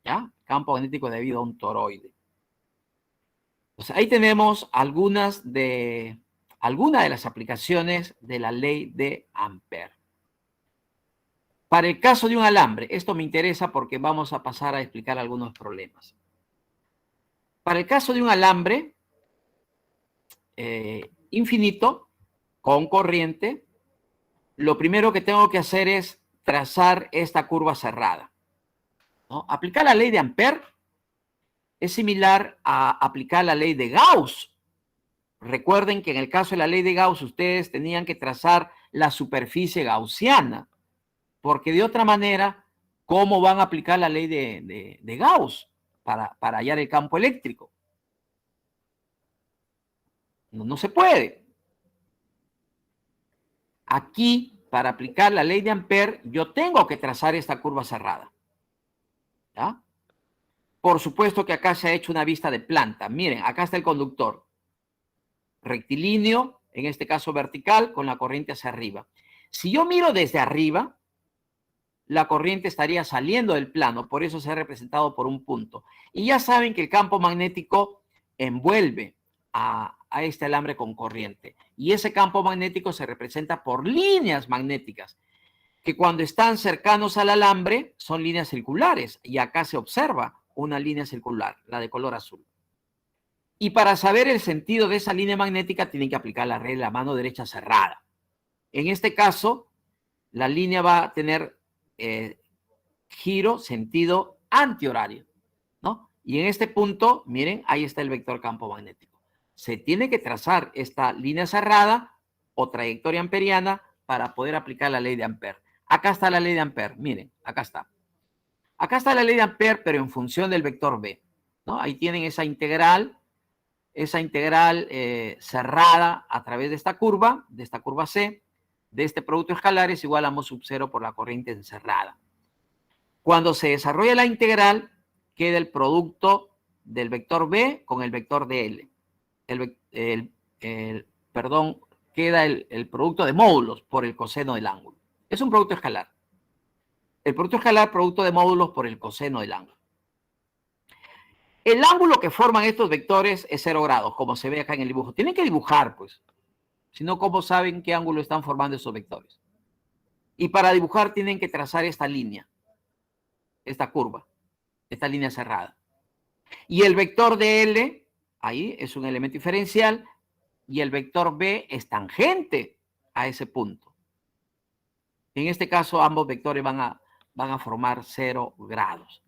¿ya? Campo magnético debido a un toroide. Pues ahí tenemos algunas de las aplicaciones de la ley de Ampère. Para el caso de un alambre, esto me interesa porque vamos a pasar a explicar algunos problemas. Para el caso de un alambre infinito, con corriente, lo primero que tengo que hacer es trazar esta curva cerrada, ¿no? Aplicar la ley de Ampère es similar a aplicar la ley de Gauss. Recuerden que en el caso de la ley de Gauss ustedes tenían que trazar la superficie gaussiana, porque de otra manera, ¿cómo van a aplicar la ley de Gauss para hallar el campo eléctrico? No se puede. Aquí, para aplicar la ley de Ampère, yo tengo que trazar esta curva cerrada, ¿ya? Por supuesto que acá se ha hecho una vista de planta. Miren, acá está el conductor. Rectilíneo, en este caso vertical, con la corriente hacia arriba. Si yo miro desde arriba, la corriente estaría saliendo del plano, por eso se ha representado por un punto. Y ya saben que el campo magnético envuelve a este alambre con corriente. Y ese campo magnético se representa por líneas magnéticas, que cuando están cercanos al alambre son líneas circulares. Y acá se observa una línea circular, la de color azul. Y para saber el sentido de esa línea magnética tienen que aplicar la regla de la mano derecha cerrada. En este caso, la línea va a tener giro, sentido antihorario, ¿no? Y en este punto, miren, ahí está el vector campo magnético. Se tiene que trazar esta línea cerrada o trayectoria amperiana para poder aplicar la ley de Ampère. Acá está la ley de Ampère, miren, acá está. Acá está la ley de Ampère, pero en función del vector B, ¿no? Ahí tienen esa integral cerrada a través de esta curva C, de este producto escalar es igual a mu sub 0 por la corriente encerrada. Cuando se desarrolla la integral, queda el producto del vector B con el vector de L. Queda el producto de módulos por el coseno del ángulo. Es un producto escalar. El producto escalar, producto de módulos por el coseno del ángulo. El ángulo que forman estos vectores es 0 grados, como se ve acá en el dibujo. Tienen que dibujar, pues. Si no, ¿cómo saben qué ángulo están formando esos vectores? Y para dibujar tienen que trazar esta línea, esta curva, esta línea cerrada. Y el vector de L, ahí es un elemento diferencial, y el vector B es tangente a ese punto. En este caso, ambos vectores van a formar 0 grados.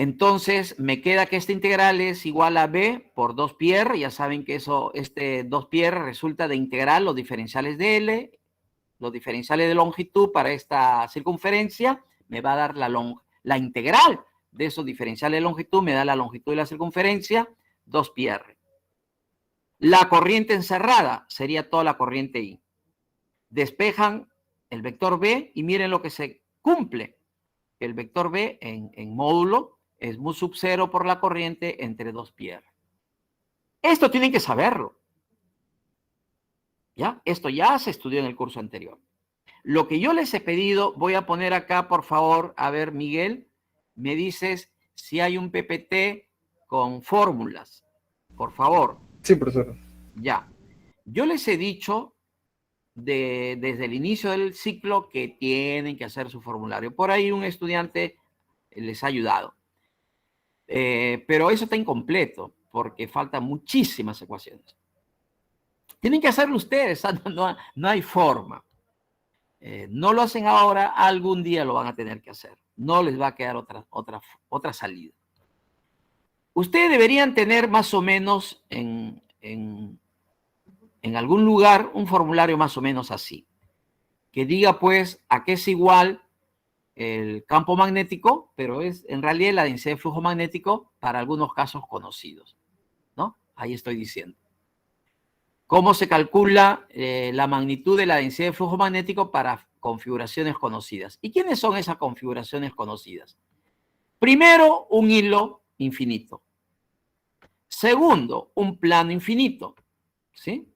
Entonces, me queda que esta integral es igual a b por 2πr. Ya saben que eso, este 2πr resulta de integrar los diferenciales de L, los diferenciales de longitud para esta circunferencia. Me va a dar la integral de esos diferenciales de longitud, me da la longitud de la circunferencia, 2πr. La corriente encerrada sería toda la corriente I. Despejan el vector B y miren lo que se cumple. El vector B en módulo es mu sub 0 por la corriente entre 2πr. Esto tienen que saberlo. ¿Ya? Esto ya se estudió en el curso anterior. Lo que yo les he pedido, voy a poner acá, por favor, a ver, Miguel, me dices si hay un PPT con fórmulas. Por favor. Sí, profesor. Ya. Yo les he dicho desde el inicio del ciclo que tienen que hacer su formulario. Por ahí un estudiante les ha ayudado. Pero eso está incompleto porque faltan muchísimas ecuaciones. Tienen que hacerlo ustedes, no hay forma. No lo hacen ahora, algún día lo van a tener que hacer. No les va a quedar otra salida. Ustedes deberían tener más o menos en algún lugar un formulario más o menos así, que diga pues a qué es igual el campo magnético, pero es en realidad la densidad de flujo magnético para algunos casos conocidos, ¿no? Ahí estoy diciendo. ¿Cómo se calcula la magnitud de la densidad de flujo magnético para configuraciones conocidas? ¿Y quiénes son esas configuraciones conocidas? Primero, un hilo infinito. Segundo, un plano infinito, ¿sí?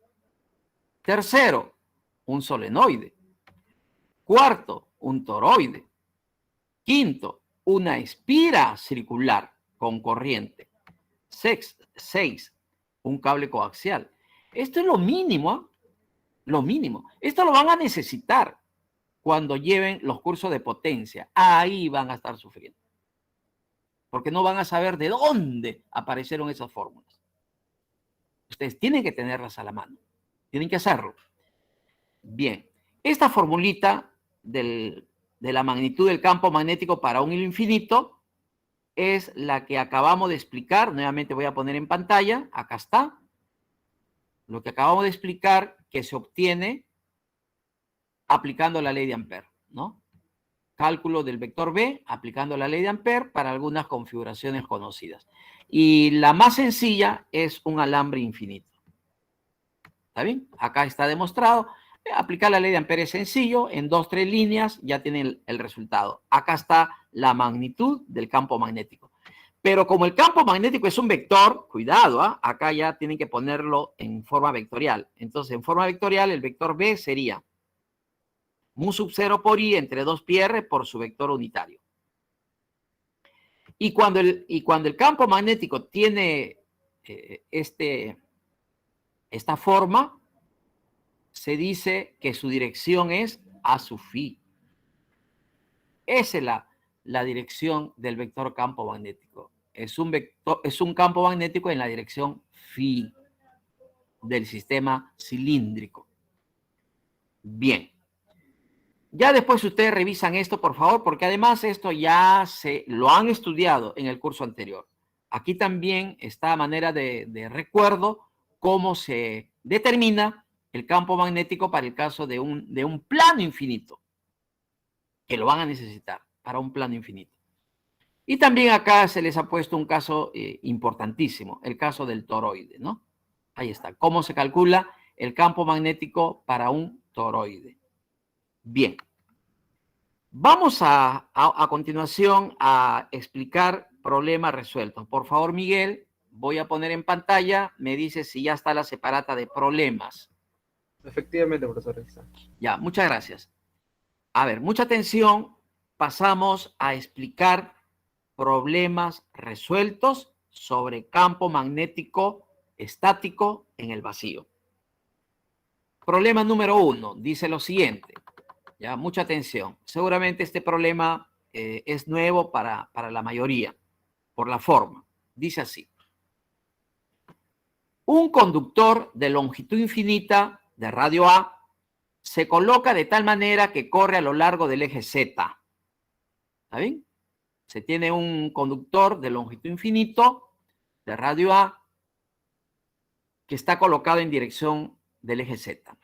Tercero, un solenoide. Cuarto, un toroide. Quinto, una espira circular con corriente. Seis, un cable coaxial. Esto es lo mínimo, ¿eh? Lo mínimo. Esto lo van a necesitar cuando lleven los cursos de potencia. Ahí van a estar sufriendo. Porque no van a saber de dónde aparecieron esas fórmulas. Ustedes tienen que tenerlas a la mano. Tienen que hacerlo. Bien, esta formulita de la magnitud del campo magnético para un hilo infinito es la que acabamos de explicar. Nuevamente voy a poner en pantalla. Acá está. Lo que acabamos de explicar que se obtiene aplicando la ley de Ampère, ¿no? Cálculo del vector B aplicando la ley de Ampère para algunas configuraciones conocidas. Y la más sencilla es un alambre infinito. ¿Está bien? Acá está demostrado. Aplicar la ley de Ampère es sencillo. En 2 o 3 líneas ya tienen el resultado. Acá está la magnitud del campo magnético. Pero como el campo magnético es un vector, cuidado, ¿eh? Acá ya tienen que ponerlo en forma vectorial. Entonces, en forma vectorial, el vector B sería mu sub 0 por I entre 2πr por su vector unitario. Y cuando el campo magnético tiene esta forma, se dice que su dirección es a su phi. Esa es la dirección del vector campo magnético. Es un campo magnético en la dirección phi del sistema cilíndrico. Bien. Ya después ustedes revisan esto, por favor, porque además esto ya lo han estudiado en el curso anterior. Aquí también está a manera de recuerdo cómo se determina el campo magnético para el caso de un plano infinito, que lo van a necesitar para un plano infinito. Y también acá se les ha puesto un caso importantísimo, el caso del toroide, ¿no? Ahí está, cómo se calcula el campo magnético para un toroide. Bien, vamos a continuación a explicar problemas resueltos. Por favor, Miguel, voy a poner en pantalla, me dice si ya está la separata de problemas. Efectivamente, profesor. Ya, muchas gracias. A ver, mucha atención, pasamos a explicar problemas resueltos sobre campo magnético estático en el vacío. Problema número 1, dice lo siguiente. Ya, mucha atención. Seguramente este problema es nuevo para la mayoría, por la forma. Dice así. Un conductor de longitud infinita de radio A se coloca de tal manera que corre a lo largo del eje Z. ¿Está bien? Se tiene un conductor de longitud infinito de radio A que está colocado en dirección del eje Z.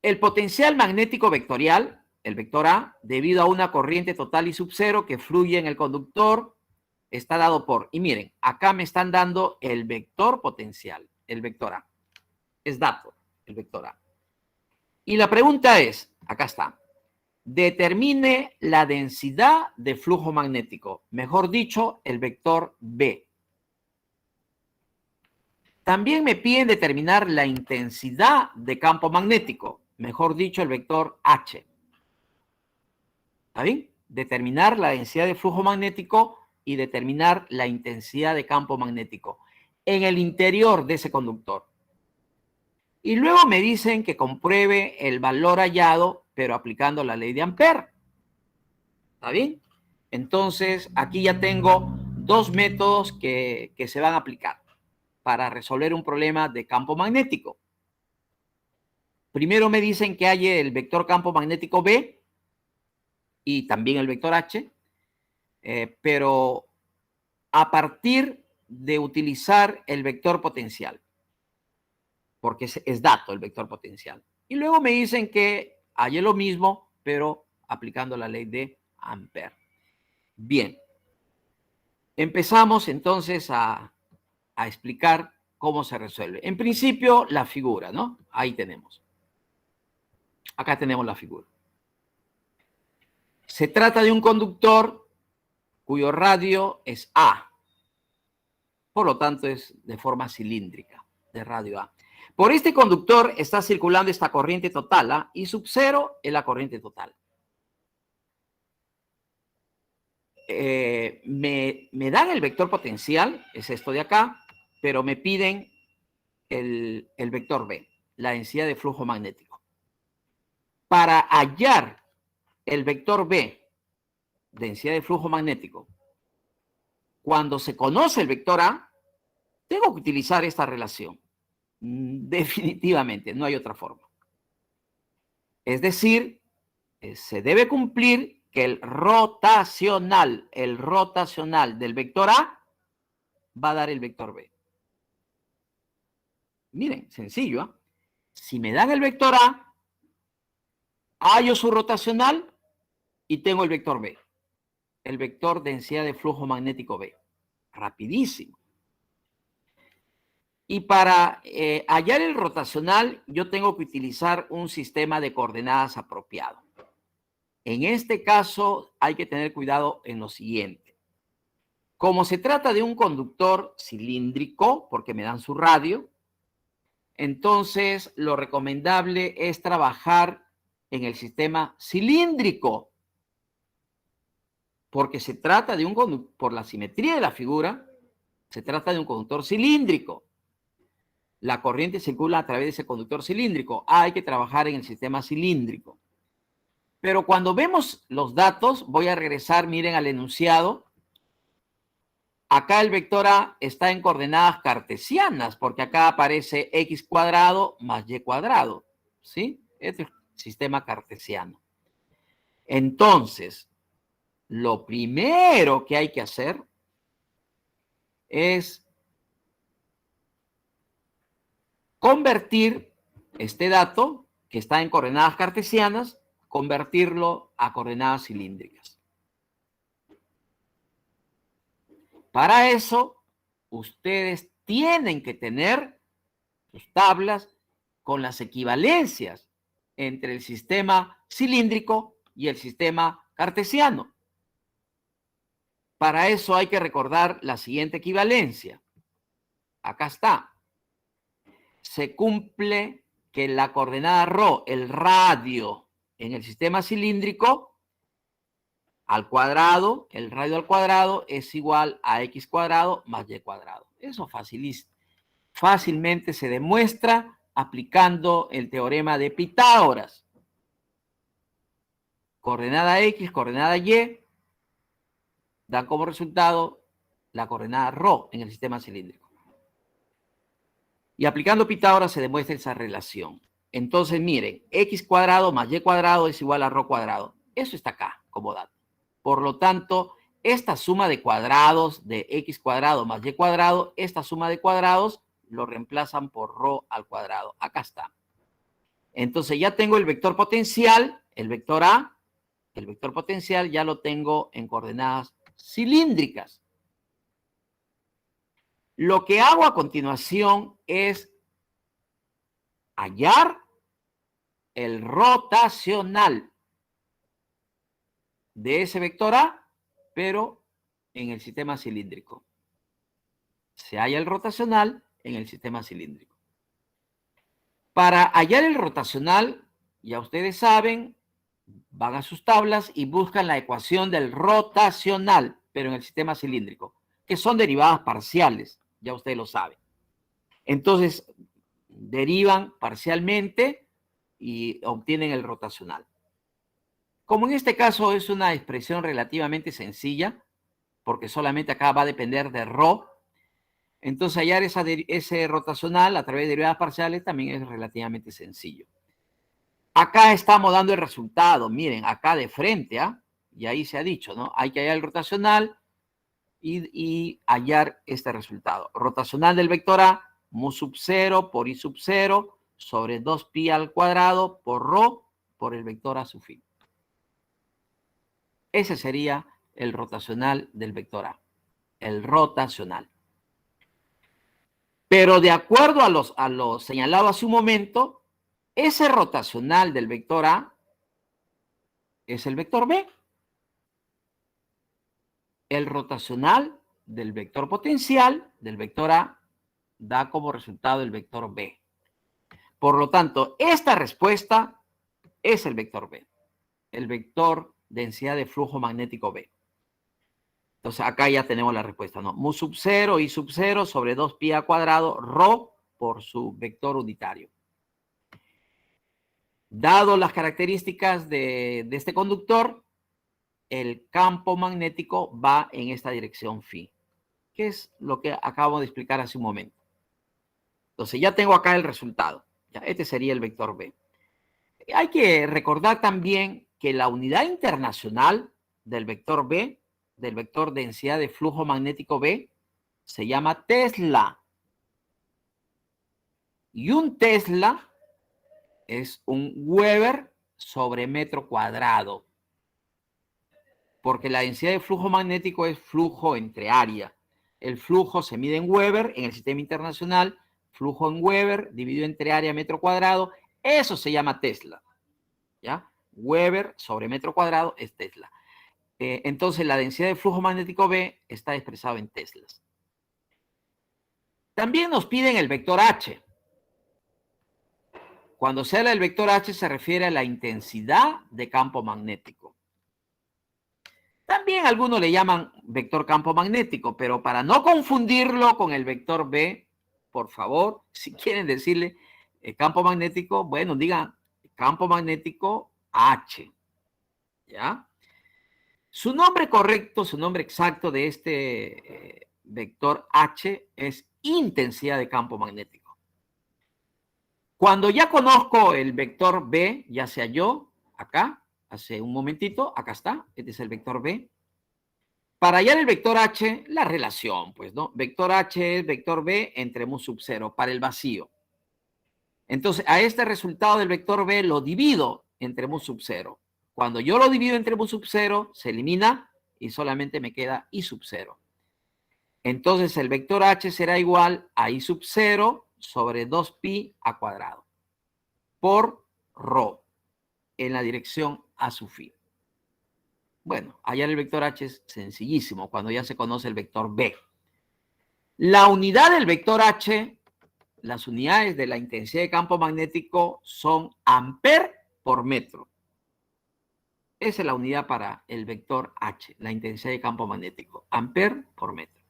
El potencial magnético vectorial, el vector A, debido a una corriente total y subcero que fluye en el conductor, está dado por, y miren, acá me están dando el vector potencial, el vector A. Es dato, el vector A. Y la pregunta es, acá está, determine la densidad de flujo magnético, mejor dicho, el vector B. También me piden determinar la intensidad de campo magnético, mejor dicho, el vector H. ¿Está bien? Determinar la densidad de flujo magnético y determinar la intensidad de campo magnético en el interior de ese conductor. Y luego me dicen que compruebe el valor hallado, pero aplicando la ley de Ampère. ¿Está bien? Entonces, aquí ya tengo dos métodos que se van a aplicar para resolver un problema de campo magnético. Primero me dicen que hay el vector campo magnético B y también el vector H, pero a partir de utilizar el vector potencial, porque es dato el vector potencial. Y luego me dicen que hay lo mismo, pero aplicando la ley de Ampère. Bien, empezamos entonces a explicar cómo se resuelve. En principio, la figura, ¿no? Ahí tenemos. Acá tenemos la figura. Se trata de un conductor cuyo radio es A. Por lo tanto, es de forma cilíndrica, de radio A. Por este conductor está circulando esta corriente total ¿ah? Y sub cero es la corriente total. Me dan el vector potencial, es esto de acá, pero me piden el vector B, la densidad de flujo magnético. Para hallar el vector B, densidad de flujo magnético, cuando se conoce el vector A, tengo que utilizar esta relación. Definitivamente, no hay otra forma. Es decir, se debe cumplir que el rotacional del vector A va a dar el vector B. Miren, sencillo, ¿eh? Si me dan el vector A, hallo su rotacional y tengo el vector B. El vector densidad de flujo magnético B. Rapidísimo. Y para hallar el rotacional, yo tengo que utilizar un sistema de coordenadas apropiado. En este caso, hay que tener cuidado en lo siguiente. Como se trata de un conductor cilíndrico, porque me dan su radio, entonces lo recomendable es trabajar en el sistema cilíndrico, porque se trata de un conductor, por la simetría de la figura, se trata de un conductor cilíndrico. La corriente circula a través de ese conductor cilíndrico. Hay que trabajar en el sistema cilíndrico. Pero cuando vemos los datos, voy a regresar, miren al enunciado. Acá el vector A está en coordenadas cartesianas, porque acá aparece x cuadrado más y cuadrado. ¿Sí? Este es el sistema cartesiano. Entonces, lo primero que hay que hacer es convertir este dato, que está en coordenadas cartesianas, convertirlo a coordenadas cilíndricas. Para eso, ustedes tienen que tener sus tablas con las equivalencias entre el sistema cilíndrico y el sistema cartesiano. Para eso hay que recordar la siguiente equivalencia. Acá está. Se cumple que la coordenada ρ, el radio en el sistema cilíndrico, al cuadrado, el radio al cuadrado es igual a x cuadrado más y cuadrado. Eso fácilmente se demuestra aplicando el teorema de Pitágoras. Coordenada x, coordenada y, dan como resultado la coordenada ρ en el sistema cilíndrico. Y aplicando Pitágoras se demuestra esa relación. Entonces, miren, x cuadrado más y cuadrado es igual a ρ cuadrado. Eso está acá como dato. Por lo tanto, esta suma de cuadrados de x cuadrado más y cuadrado, esta suma de cuadrados lo reemplazan por ρ al cuadrado. Acá está. Entonces ya tengo el vector potencial, el vector A, el vector potencial ya lo tengo en coordenadas cilíndricas. Lo que hago a continuación es hallar el rotacional de ese vector A, pero en el sistema cilíndrico. Se halla el rotacional en el sistema cilíndrico. Para hallar el rotacional, ya ustedes saben, van a sus tablas y buscan la ecuación del rotacional, pero en el sistema cilíndrico, que son derivadas parciales, ya ustedes lo saben. Entonces, derivan parcialmente y obtienen el rotacional. Como en este caso es una expresión relativamente sencilla, porque solamente acá va a depender de ρ, entonces hallar ese rotacional a través de derivadas parciales también es relativamente sencillo. Acá estamos dando el resultado, miren, acá de frente, ¿ah? Y ahí se ha dicho, ¿no? Hay que hallar el rotacional y hallar este resultado. Rotacional del vector A, mu sub 0 por i sub 0 sobre 2pi al cuadrado por ρ por el vector A sub phi. Ese sería el rotacional del vector A, el rotacional. Pero de acuerdo a lo señalado hace un momento, ese rotacional del vector A es el vector B. El rotacional del vector potencial del vector A da como resultado el vector B. Por lo tanto, esta respuesta es el vector B, el vector densidad de flujo magnético B. Entonces, acá ya tenemos la respuesta, ¿no? Mu sub 0, i sub 0 sobre 2pi al cuadrado, ρ por su vector unitario. Dado las características de este conductor, el campo magnético va en esta dirección phi, que es lo que acabo de explicar hace un momento. Entonces, ya tengo acá el resultado. Ya, este sería el vector B. Hay que recordar también que la unidad internacional del vector B, del vector densidad de flujo magnético B, se llama Tesla. Y un Tesla es un Weber sobre metro cuadrado. Porque la densidad de flujo magnético es flujo entre área. El flujo se mide en Weber en el sistema internacional, flujo en Weber dividido entre área metro cuadrado. Eso se llama Tesla. ¿Ya? Weber sobre metro cuadrado es Tesla. Entonces, la densidad de flujo magnético B está expresado en teslas. También nos piden el vector H. Cuando se habla del vector H se refiere a la intensidad de campo magnético. También algunos le llaman vector campo magnético, pero para no confundirlo con el vector B, por favor, si quieren decirle campo magnético, bueno, digan campo magnético H. ¿Ya? Su nombre correcto, su nombre exacto de este vector H es intensidad de campo magnético. Cuando ya conozco el vector B, ya sea yo, acá, hace un momentito, acá está, este es el vector B. Para hallar el vector H, la relación, pues, ¿no? Vector H es vector B entre mu sub 0 para el vacío. Entonces, a este resultado del vector B lo divido entre mu sub 0. Cuando yo lo divido entre mu sub 0, se elimina y solamente me queda i sub 0. Entonces, el vector H será igual a i sub 0 sobre 2pi a cuadrado por ρ en la dirección a sub phi. Bueno, hallar el vector H es sencillísimo cuando ya se conoce el vector B. La unidad del vector H, las unidades de la intensidad de campo magnético son amper por metro. Esa es la unidad para el vector H, la intensidad de campo magnético, amper por metro.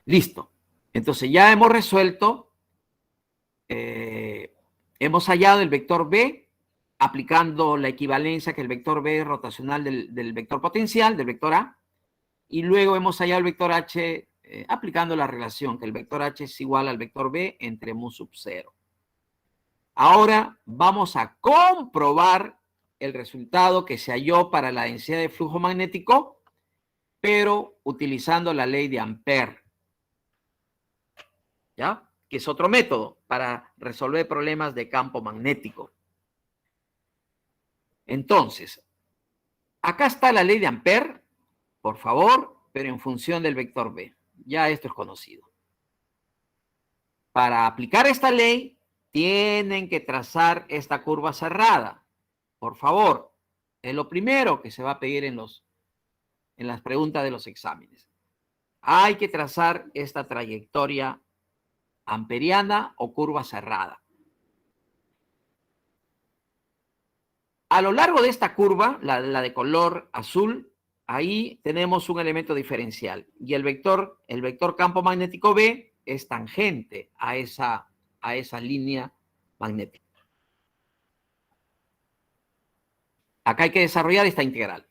Listo. Entonces ya hemos resuelto, hemos hallado el vector B aplicando la equivalencia que el vector B es rotacional del vector potencial, del vector A, y luego hemos hallado el vector H aplicando la relación que el vector H es igual al vector B entre mu sub 0. Ahora vamos a comprobar el resultado que se halló para la densidad de flujo magnético pero utilizando la ley de Ampère, ¿ya? Que es otro método para resolver problemas de campo magnético. Entonces, acá está la ley de Ampère, por favor, pero en función del vector B. Ya esto es conocido. Para aplicar esta ley, tienen que trazar esta curva cerrada. Por favor, es lo primero que se va a pedir en las preguntas de los exámenes. Hay que trazar esta trayectoria amperiana o curva cerrada. A lo largo de esta curva, la de color azul, ahí tenemos un elemento diferencial. Y el vector campo magnético B es tangente a esa línea magnética. Acá hay que desarrollar esta integral.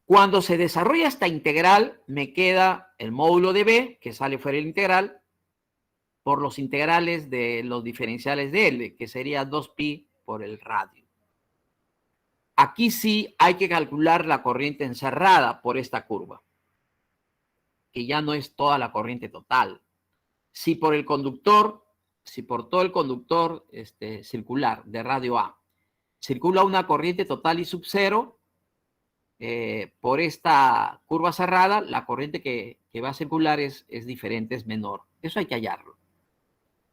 Cuando se desarrolla esta integral, me queda el módulo de B, que sale fuera de la integral, por los integrales de los diferenciales de L, que sería 2pi por el radio. Aquí sí hay que calcular la corriente encerrada por esta curva, que ya no es toda la corriente total. Si por todo el conductor circular de radio A circula una corriente total y sub cero, por esta curva cerrada, la corriente que va a circular es diferente, es menor. Eso hay que hallarlo.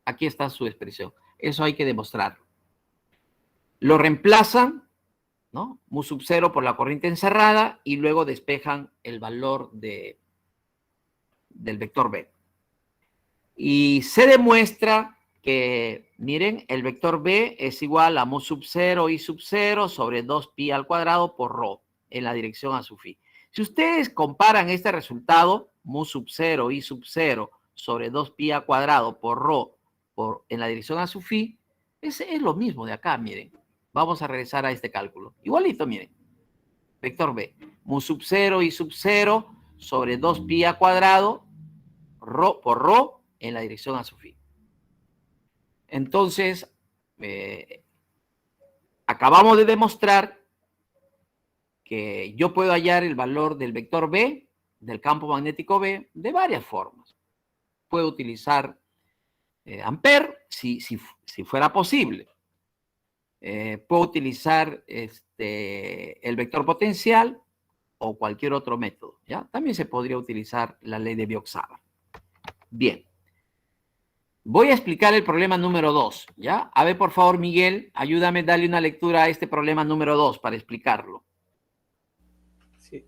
Aquí está su expresión. Eso hay que demostrarlo. Lo reemplazan, ¿no? Mu sub cero por la corriente encerrada y luego despejan el valor del vector B. Y se demuestra que, miren, el vector B es igual a mu sub 0 i sub 0 sobre 2pi al cuadrado por ρ en la dirección a su phi. Si ustedes comparan este resultado, mu sub 0 i sub 0 sobre 2pi al cuadrado por ρ en la dirección a su phi, es lo mismo de acá, miren. Vamos a regresar a este cálculo. Igualito, miren. Vector B, mu sub 0 i sub 0 sobre 2pi al cuadrado por ρ en la dirección a su phi. Entonces, acabamos de demostrar que yo puedo hallar el valor del vector B, del campo magnético B, de varias formas. Puedo utilizar Ampère, si fuera posible. Puedo utilizar el vector potencial o cualquier otro método, ¿ya? También se podría utilizar la ley de Biot-Savart. Bien. Voy a explicar el problema número 2, ¿ya? A ver, por favor, Miguel, ayúdame, dale una lectura a este problema número 2 para explicarlo. Sí,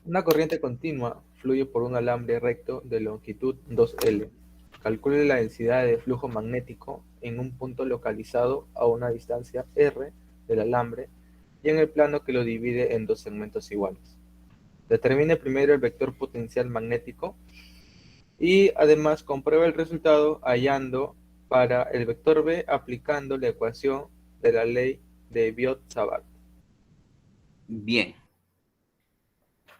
una corriente continua fluye por un alambre recto de longitud 2L. Calcule la densidad de flujo magnético en un punto localizado a una distancia R del alambre y en el plano que lo divide en dos segmentos iguales. Determine primero el vector potencial magnético y además comprueba el resultado hallando para el vector B aplicando la ecuación de la ley de Biot-Savart. Bien.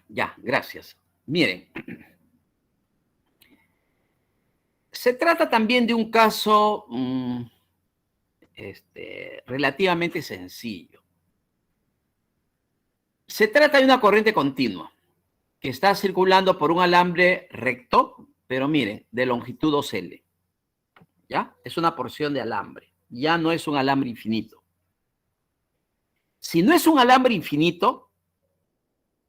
Ya, gracias. Miren. Se trata también de un caso relativamente sencillo. Se trata de una corriente continua que está circulando por un alambre recto, pero miren, de longitud 2L. ¿Ya? Es una porción de alambre. Ya no es un alambre infinito. Si no es un alambre infinito,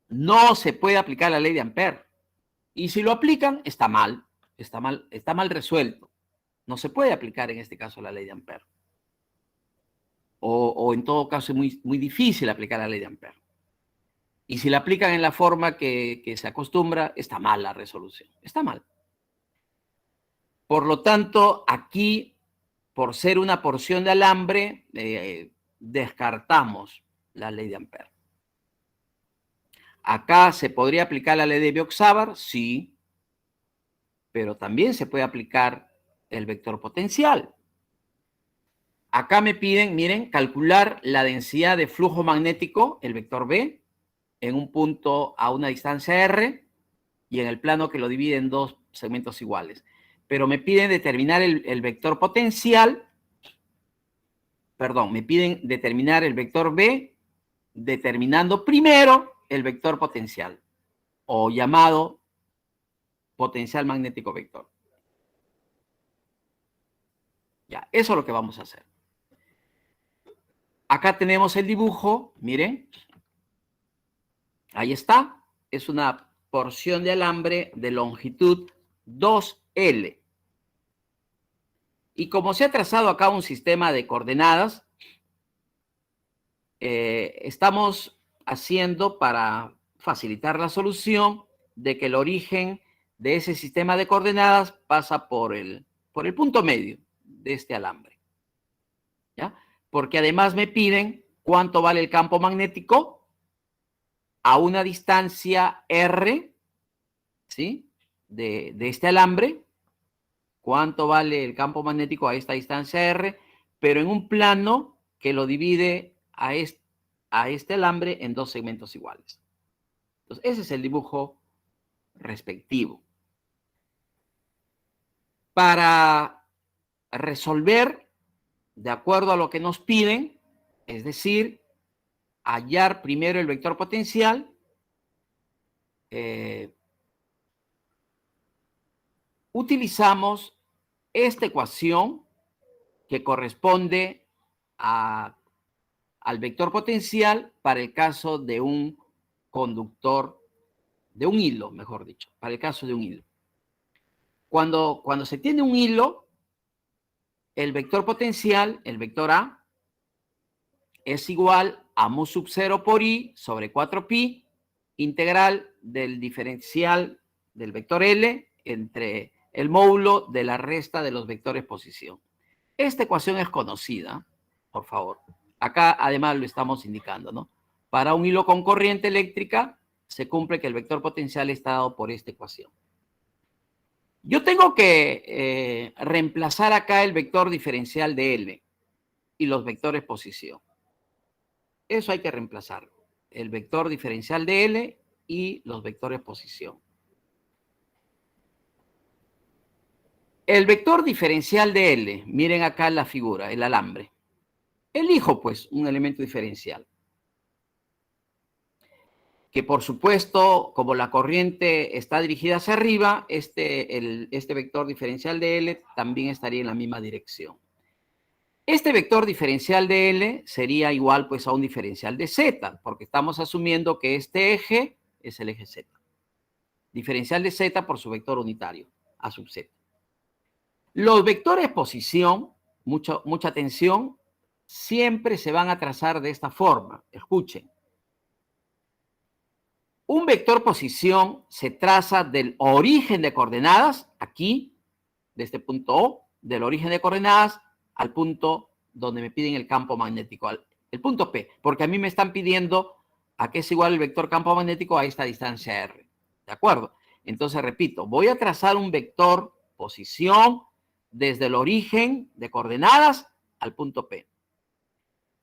no se puede aplicar la ley de Ampère. Y si lo aplican, está mal. Está mal resuelto. No se puede aplicar en este caso la ley de Ampère. O en todo caso es muy difícil aplicar la ley de Ampère. Y si la aplican en la forma que se acostumbra, está mal la resolución. Está mal. Por lo tanto, aquí, por ser una porción de alambre, descartamos la ley de Ampère. Acá se podría aplicar la ley de Biot-Savart, sí, pero también se puede aplicar el vector potencial. Acá me piden, miren, calcular la densidad de flujo magnético, el vector B, en un punto a una distancia R y en el plano que lo divide en dos segmentos iguales. Pero me piden determinar el vector potencial, me piden determinar el vector B, determinando primero el vector potencial o llamado potencial magnético vector. Ya, eso es lo que vamos a hacer. Acá tenemos el dibujo, miren. Ahí está. Es una porción de alambre de longitud 2L. Y como se ha trazado acá un sistema de coordenadas, estamos haciendo para facilitar la solución de que el origen de ese sistema de coordenadas pasa por el punto medio de este alambre. ¿Ya? Porque además me piden cuánto vale el campo magnético a una distancia R, ¿sí? De este alambre. Cuánto vale el campo magnético a esta distancia R, pero en un plano que lo divide a este alambre en dos segmentos iguales. Entonces, ese es el dibujo respectivo. Para resolver de acuerdo a lo que nos piden, es decir, hallar primero el vector potencial, utilizamos esta ecuación que corresponde al vector potencial para el caso de un conductor, de un hilo, mejor dicho, para el caso de un hilo. Cuando se tiene un hilo, el vector potencial, el vector A, es igual a mu sub 0 por i sobre 4pi, integral del diferencial del vector L entre el módulo de la resta de los vectores posición. Esta ecuación es conocida, por favor. Acá además lo estamos indicando, ¿no? Para un hilo con corriente eléctrica se cumple que el vector potencial está dado por esta ecuación. Yo tengo que reemplazar acá el vector diferencial de L y los vectores posición. Eso hay que reemplazarlo. El vector diferencial de L y los vectores posición. El vector diferencial de L, miren acá en la figura, el alambre. Elijo, pues, un elemento diferencial. Que, por supuesto, como la corriente está dirigida hacia arriba, este vector diferencial de L también estaría en la misma dirección. Este vector diferencial de L sería igual, pues, a un diferencial de Z, porque estamos asumiendo que este eje es el eje Z. Diferencial de Z por su vector unitario, A sub Z. Los vectores posición, mucha atención, siempre se van a trazar de esta forma. Escuchen. Un vector posición se traza del origen de coordenadas, aquí, de este punto O, del origen de coordenadas al punto donde me piden el campo magnético, el punto P, porque a mí me están pidiendo a qué es igual el vector campo magnético a esta distancia R. ¿De acuerdo? Entonces, repito, voy a trazar un vector posición desde el origen de coordenadas al punto P.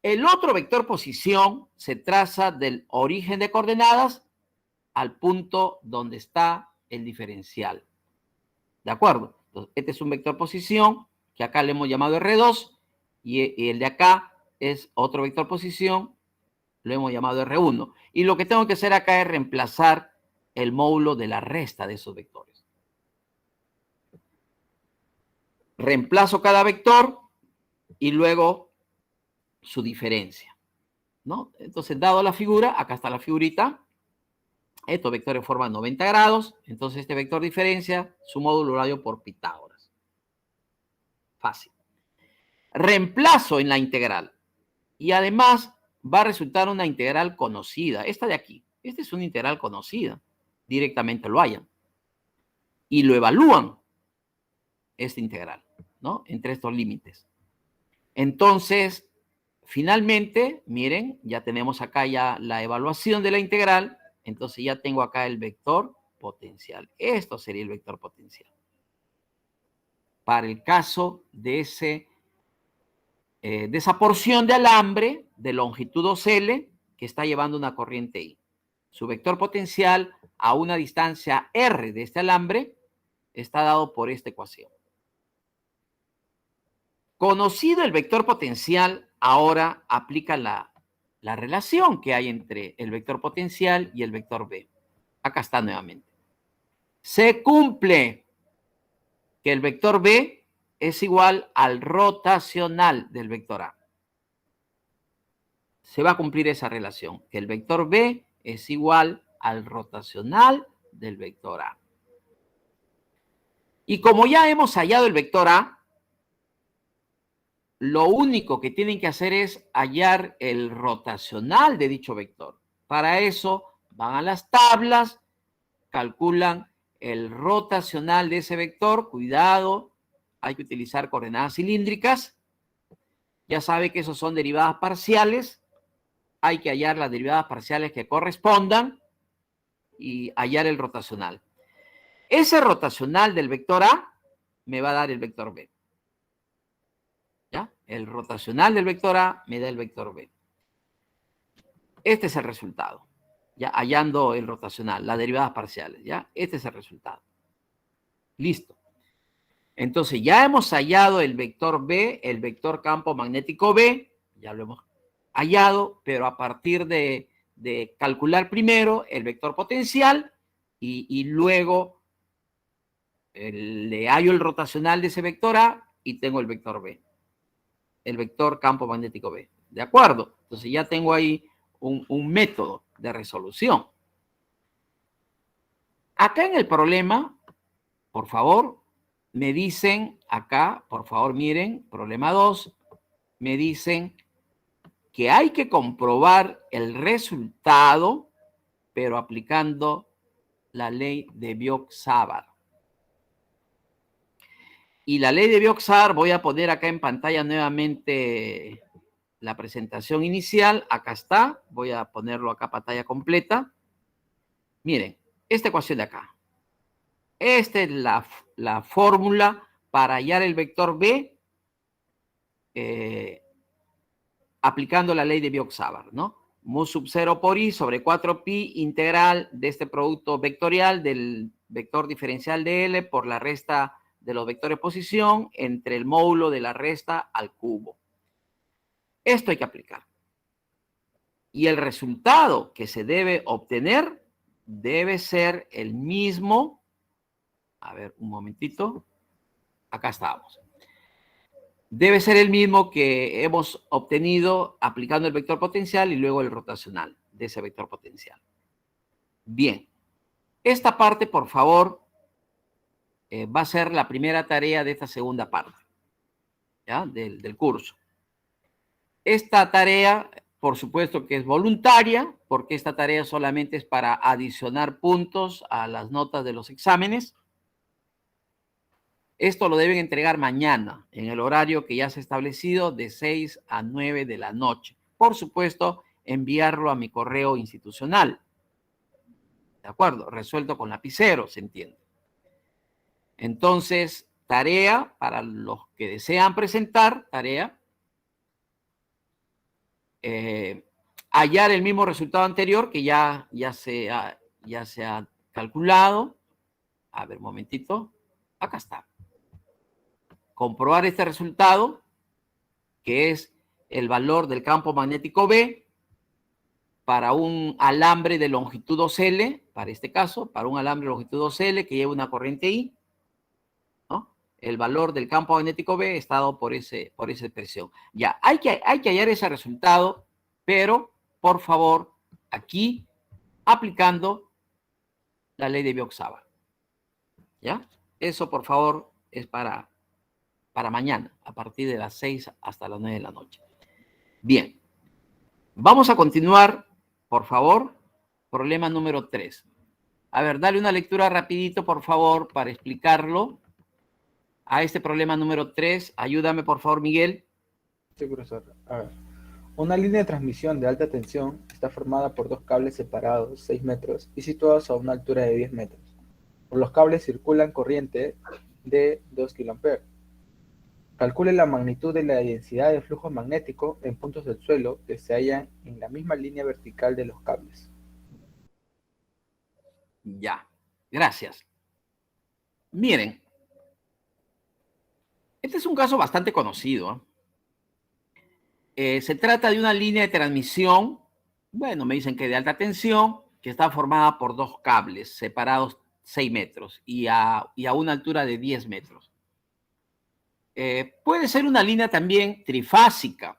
El otro vector posición se traza del origen de coordenadas al punto donde está el diferencial. ¿De acuerdo? Entonces, este es un vector posición que acá le hemos llamado R2 y el de acá es otro vector posición, lo hemos llamado R1. Y lo que tengo que hacer acá es reemplazar el módulo de la resta de esos vectores. Reemplazo cada vector y luego su diferencia, ¿no? Entonces, dado la figura, acá está la figurita. Estos vectores forman 90 grados, entonces este vector diferencia su módulo horario por Pitágoras. Fácil. Reemplazo en la integral y además va a resultar una integral conocida. Esta de aquí, esta es una integral conocida. Directamente lo hallan. Y lo evalúan, esta integral, ¿no? Entre estos límites. Entonces, finalmente, miren, ya tenemos acá ya la evaluación de la integral. Entonces ya tengo acá el vector potencial. Esto sería el vector potencial. Para el caso de esa porción de alambre de longitud 2L que está llevando una corriente I. Su vector potencial a una distancia R de este alambre está dado por esta ecuación. Conocido el vector potencial, ahora aplica la la relación que hay entre el vector potencial y el vector B. Acá está nuevamente. Se cumple que el vector B es igual al rotacional del vector A. Se va a cumplir esa relación, que el vector B es igual al rotacional del vector A. Y como ya hemos hallado el vector A, lo único que tienen que hacer es hallar el rotacional de dicho vector. Para eso van a las tablas, calculan el rotacional de ese vector. Cuidado, hay que utilizar coordenadas cilíndricas. Ya sabe que esos son derivadas parciales. Hay que hallar las derivadas parciales que correspondan y hallar el rotacional. Ese rotacional del vector A me va a dar el vector B. ¿Ya? El rotacional del vector A me da el vector B. Este es el resultado. Ya hallando el rotacional, las derivadas parciales. ¿Ya? Este es el resultado. Listo. Entonces ya hemos hallado el vector B, el vector campo magnético B. Ya lo hemos hallado, pero a partir de calcular primero el vector potencial y luego le hallo el rotacional de ese vector A y tengo el vector B, el vector campo magnético B. ¿De acuerdo? Entonces ya tengo ahí un método de resolución. Acá en el problema, por favor, me dicen acá, por favor miren, problema 2, me dicen que hay que comprobar el resultado, pero aplicando la ley de Biot-Savart. Y la ley de Biot-Savart, voy a poner acá en pantalla nuevamente la presentación inicial. Acá está, voy a ponerlo acá pantalla completa. Miren, esta ecuación de acá. Esta es la fórmula para hallar el vector B aplicando la ley de Biot-Savart, ¿no? Mu sub 0 por i sobre 4pi integral de este producto vectorial del vector diferencial de L por la resta de los vectores de posición entre el módulo de la resta al cubo. Esto hay que aplicar. Y el resultado que se debe obtener debe ser el mismo. A ver, un momentito. Acá estamos. Debe ser el mismo que hemos obtenido aplicando el vector potencial y luego el rotacional de ese vector potencial. Bien. Esta parte, por favor, va a ser la primera tarea de esta segunda parte, ¿ya? Del curso. Esta tarea, por supuesto que es voluntaria, porque esta tarea solamente es para adicionar puntos a las notas de los exámenes. Esto lo deben entregar mañana, en el horario que ya se ha establecido, de 6 a 9 de la noche. Por supuesto, enviarlo a mi correo institucional. ¿De acuerdo? Resuelto con lapicero, se entiende. Entonces, tarea para los que desean presentar, tarea, hallar el mismo resultado anterior que ya se ha calculado. A ver, un momentito. Acá está. Comprobar este resultado, que es el valor del campo magnético B para un alambre de longitud 2L, para este caso, para un alambre de longitud 2L que lleva una corriente I, ¿no? El valor del campo magnético B está dado por esa expresión. Ya, hay que hallar ese resultado, pero, por favor, aquí, aplicando la ley de Biot-Savart. ¿Ya? Eso, por favor, es para mañana, a partir de las 6 hasta las 9 de la noche. Bien. Vamos a continuar, por favor. Problema número 3. A ver, dale una lectura rapidito, por favor, para explicarlo. A este problema número 3. Ayúdame, por favor, Miguel. Sí, profesor. A ver. Una línea de transmisión de alta tensión está formada por dos cables separados 6 metros y situados a una altura de 10 metros. Por los cables circulan corriente de 2 kA. Calcule la magnitud de la densidad de flujo magnético en puntos del suelo que se hallan en la misma línea vertical de los cables. Ya, gracias. Miren, este es un caso bastante conocido. Se trata de una línea de transmisión, bueno, me dicen que de alta tensión, que está formada por dos cables separados 6 metros y a una altura de 10 metros. Puede ser una línea también trifásica,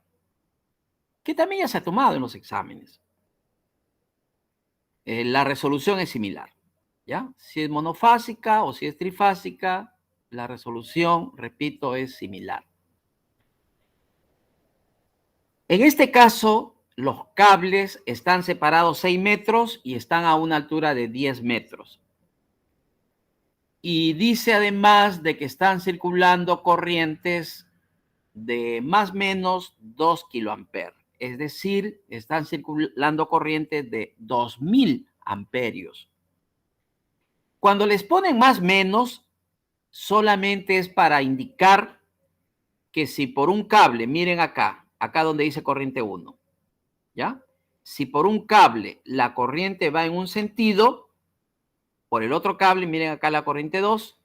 que también ya se ha tomado en los exámenes. La resolución es similar, ¿ya? Si es monofásica o si es trifásica, la resolución, repito, es similar. En este caso, los cables están separados 6 metros y están a una altura de 10 metros. Y dice además de que están circulando corrientes de más o menos 2 kiloamperes. Es decir, están circulando corrientes de 2000 amperios. Cuando les ponen más o menos, solamente es para indicar que si por un cable, miren acá donde dice corriente 1, ¿ya? Si por un cable la corriente va en un sentido, por el otro cable, miren acá la corriente 2,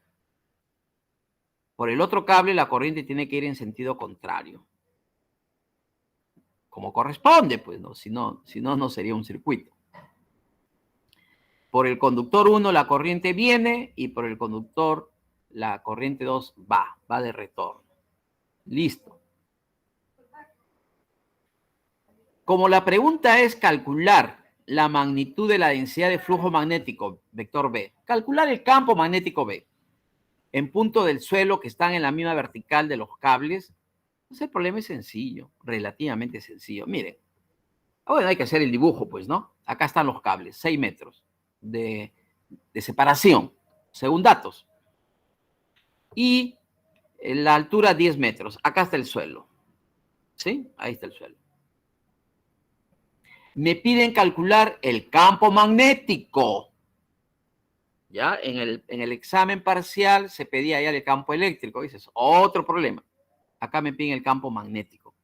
por el otro cable la corriente tiene que ir en sentido contrario. Como corresponde, pues, ¿no? Si no, no sería un circuito. Por el conductor 1 la corriente viene y por el conductor la corriente 2 va de retorno. Listo. Como la pregunta es calcular la magnitud de la densidad de flujo magnético, vector B, calcular el campo magnético B en punto del suelo que están en la misma vertical de los cables, pues el problema es sencillo, relativamente sencillo. Miren, bueno, hay que hacer el dibujo, pues, ¿no? Acá están los cables, 6 metros de separación, según datos. Y la altura 10 metros. Acá está el suelo. ¿Sí? Ahí está el suelo. Me piden calcular el campo magnético. ¿Ya? En el examen parcial se pedía ya el campo eléctrico. Dices, otro problema. Acá me piden el campo magnético.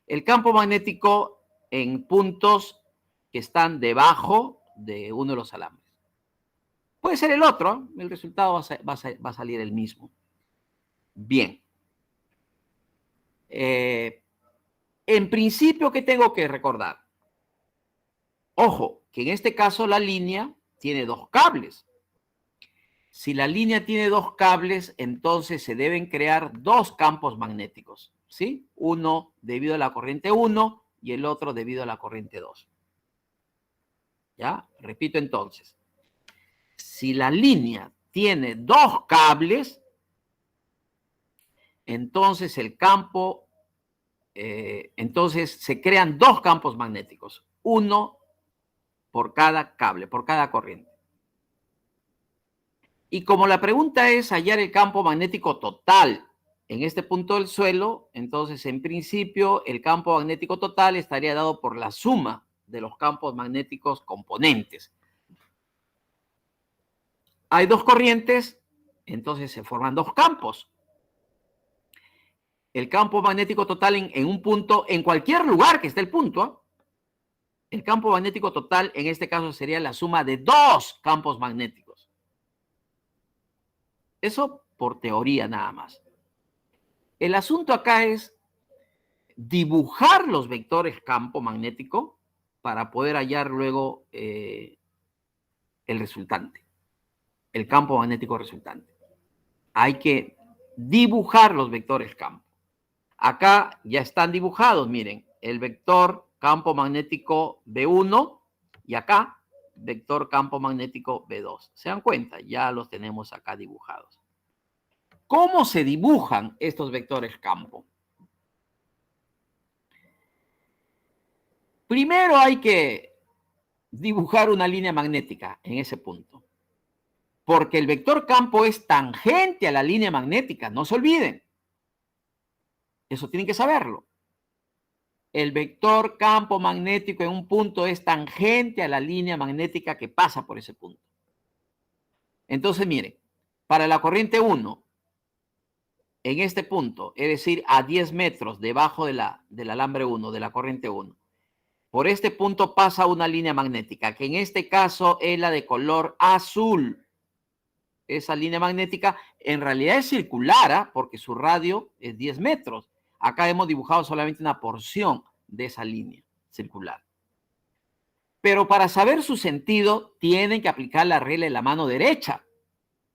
El campo magnético en puntos que están debajo de uno de los alambres. Puede ser el otro, el resultado va a salir el mismo. Bien. En principio, ¿qué tengo que recordar? Ojo, que en este caso la línea tiene dos cables. Si la línea tiene dos cables, entonces se deben crear dos campos magnéticos, ¿sí? Uno debido a la corriente 1 y el otro debido a la corriente 2. ¿Ya? Repito entonces. Si la línea tiene dos cables, entonces el campo, entonces se crean dos campos magnéticos, uno por cada cable, por cada corriente. Y como la pregunta es hallar el campo magnético total en este punto del suelo, entonces en principio el campo magnético total estaría dado por la suma de los campos magnéticos componentes. Hay dos corrientes, entonces se forman dos campos. El campo magnético total en un punto, en cualquier lugar que esté el punto, el campo magnético total en este caso sería la suma de dos campos magnéticos. Eso por teoría nada más. El asunto acá es dibujar los vectores campo magnético para poder hallar luego el resultante, el campo magnético resultante. Hay que dibujar los vectores campo. Acá ya están dibujados, miren, el vector campo magnético B1 y acá vector campo magnético B2. ¿Se dan cuenta? Ya los tenemos acá dibujados. ¿Cómo se dibujan estos vectores campo? Primero hay que dibujar una línea magnética en ese punto, porque el vector campo es tangente a la línea magnética, no se olviden. Eso tienen que saberlo. El vector campo magnético en un punto es tangente a la línea magnética que pasa por ese punto. Entonces, miren, para la corriente 1, en este punto, es decir, a 10 metros debajo del alambre 1, de la corriente 1, por este punto pasa una línea magnética, que en este caso es la de color azul. Esa línea magnética en realidad es circular, porque su radio es 10 metros. Acá hemos dibujado solamente una porción de esa línea circular. Pero para saber su sentido, tienen que aplicar la regla de la mano derecha.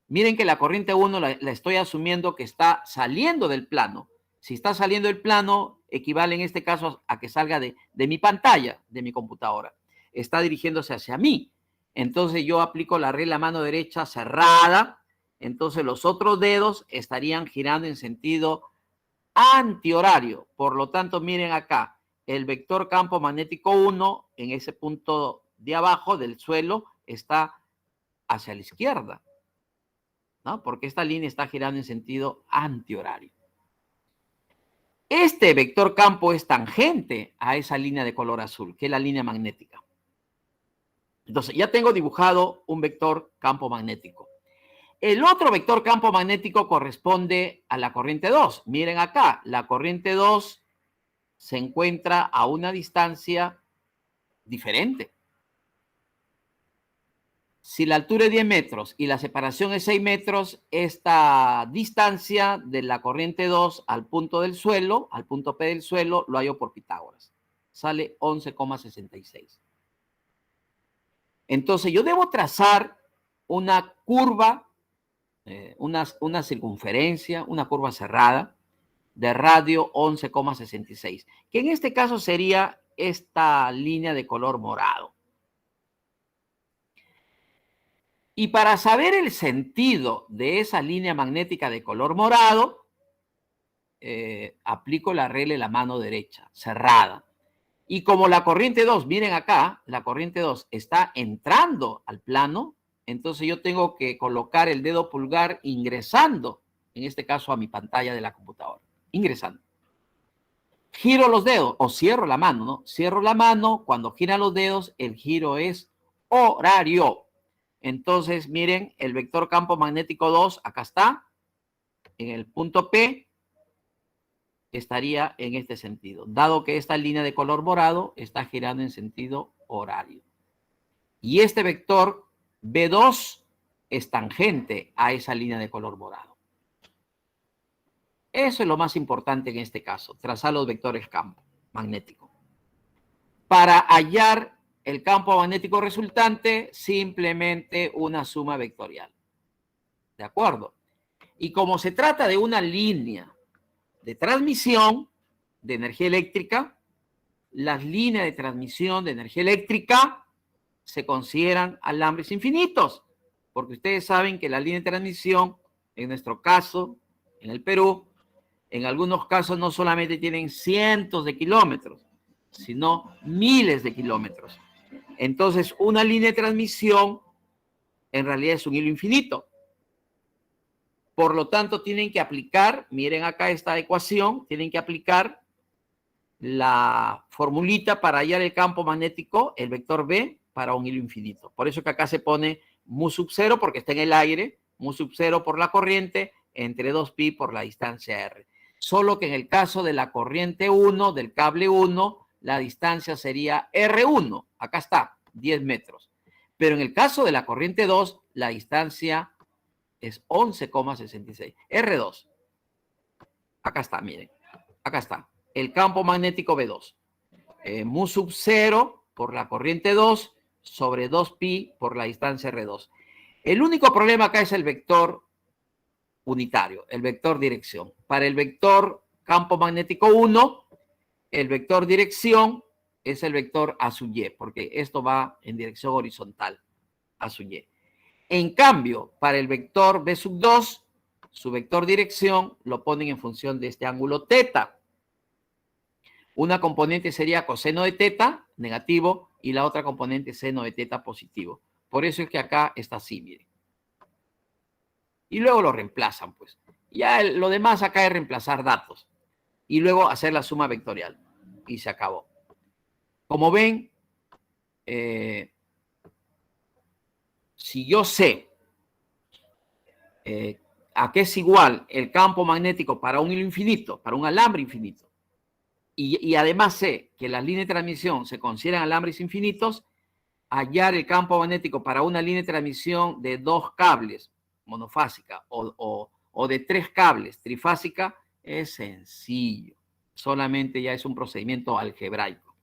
Miren que la corriente 1 la estoy asumiendo que está saliendo del plano. Si está saliendo del plano, equivale en este caso a que salga de mi pantalla, de mi computadora. Está dirigiéndose hacia mí. Entonces yo aplico la regla mano derecha cerrada. Entonces los otros dedos estarían girando en sentido antihorario. Por lo tanto, miren acá, el vector campo magnético 1 en ese punto de abajo del suelo está hacia la izquierda, ¿no? Porque esta línea está girando en sentido antihorario. Este vector campo es tangente a esa línea de color azul, que es la línea magnética. Entonces, ya tengo dibujado un vector campo magnético. El otro vector campo magnético corresponde a la corriente 2. Miren acá, la corriente 2 se encuentra a una distancia diferente. Si la altura es 10 metros y la separación es 6 metros, esta distancia de la corriente 2 al punto del suelo, al punto P del suelo, lo hallo por Pitágoras. Sale 11,66. Entonces yo debo trazar una curva, una circunferencia, una curva cerrada de radio 11,66, que en este caso sería esta línea de color morado. Y para saber el sentido de esa línea magnética de color morado, aplico la regla de la mano derecha, cerrada. Y como la corriente 2, miren acá, la corriente 2 está entrando al plano, entonces yo tengo que colocar el dedo pulgar ingresando, en este caso a mi pantalla de la computadora, ingresando. Giro los dedos o cierro la mano, ¿no? Cierro la mano, cuando giran los dedos, el giro es horario. Entonces, miren, el vector campo magnético 2, acá está, en el punto P, estaría en este sentido, dado que esta línea de color morado está girando en sentido horario. Y este vector B2 es tangente a esa línea de color morado. Eso es lo más importante en este caso, trazar los vectores campo magnético. Para hallar el campo magnético resultante, simplemente una suma vectorial. ¿De acuerdo? Y como se trata de una línea de transmisión de energía eléctrica, las líneas de transmisión de energía eléctrica se consideran alambres infinitos, porque ustedes saben que la línea de transmisión, en nuestro caso, en el Perú, en algunos casos no solamente tienen cientos de kilómetros, sino miles de kilómetros. Entonces, una línea de transmisión en realidad es un hilo infinito. Por lo tanto, tienen que aplicar, miren acá esta ecuación, tienen que aplicar la formulita para hallar el campo magnético, el vector B, para un hilo infinito. Por eso que acá se pone mu sub 0 porque está en el aire, mu sub 0 por la corriente, entre 2pi por la distancia r. Solo que en el caso de la corriente 1, del cable 1, la distancia sería R1. Acá está, 10 metros. Pero en el caso de la corriente 2, la distancia es 11,66. R2. Acá está, miren. Acá está. El campo magnético B2. Mu sub 0 por la corriente 2 sobre 2pi por la distancia R2. El único problema acá es el vector unitario, el vector dirección. Para el vector campo magnético 1, el vector dirección es el vector A sub Y, porque esto va en dirección horizontal, A sub Y. En cambio, para el vector B sub 2, su vector dirección lo ponen en función de este ángulo teta. Una componente sería coseno de teta, negativo, y la otra componente seno de teta, positivo. Por eso es que acá está así, miren. Y luego lo reemplazan, pues. Ya lo demás acá es reemplazar datos. Y luego hacer la suma vectorial. Y se acabó. Como ven, si yo sé a qué es igual el campo magnético para un hilo infinito, para un alambre infinito, y además sé que las líneas de transmisión se consideran alambres infinitos, hallar el campo magnético para una línea de transmisión de 2 cables, monofásica, o de 3 cables, trifásica, es sencillo. solamente ya es un procedimiento algebraico.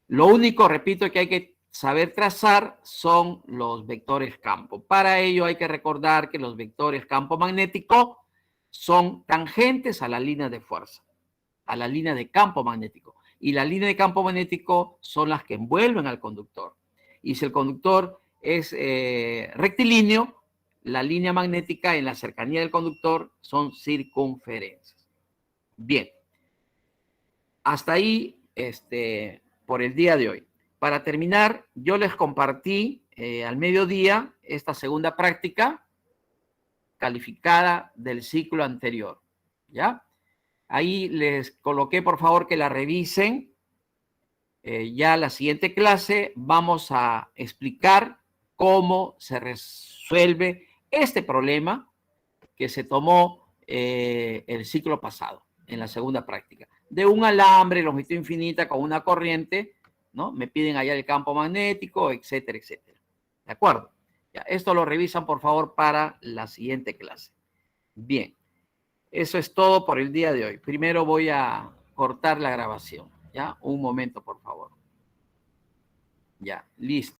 Lo único, repito, que hay que saber trazar son los vectores campo. Para ello hay que recordar que los vectores campo magnético son tangentes a la línea de fuerza, a la línea de campo magnético. Y la línea de campo magnético son las que envuelven al conductor. Y si el conductor es rectilíneo, la línea magnética en la cercanía del conductor son circunferencias. Bien. Hasta ahí por el día de hoy. Para terminar, yo les compartí al mediodía esta segunda práctica calificada del ciclo anterior. ¿Ya? Ahí les coloqué, por favor, que la revisen. Ya la siguiente clase vamos a explicar cómo se resuelve este problema que se tomó el ciclo pasado, en la segunda práctica. De un alambre, longitud infinita con una corriente, ¿no? Me piden allá el campo magnético, etcétera, etcétera. ¿De acuerdo? Ya, esto lo revisan, por favor, para la siguiente clase. Bien. Eso es todo por el día de hoy. Primero voy a cortar la grabación. ¿Ya? Un momento, por favor. Ya, listo.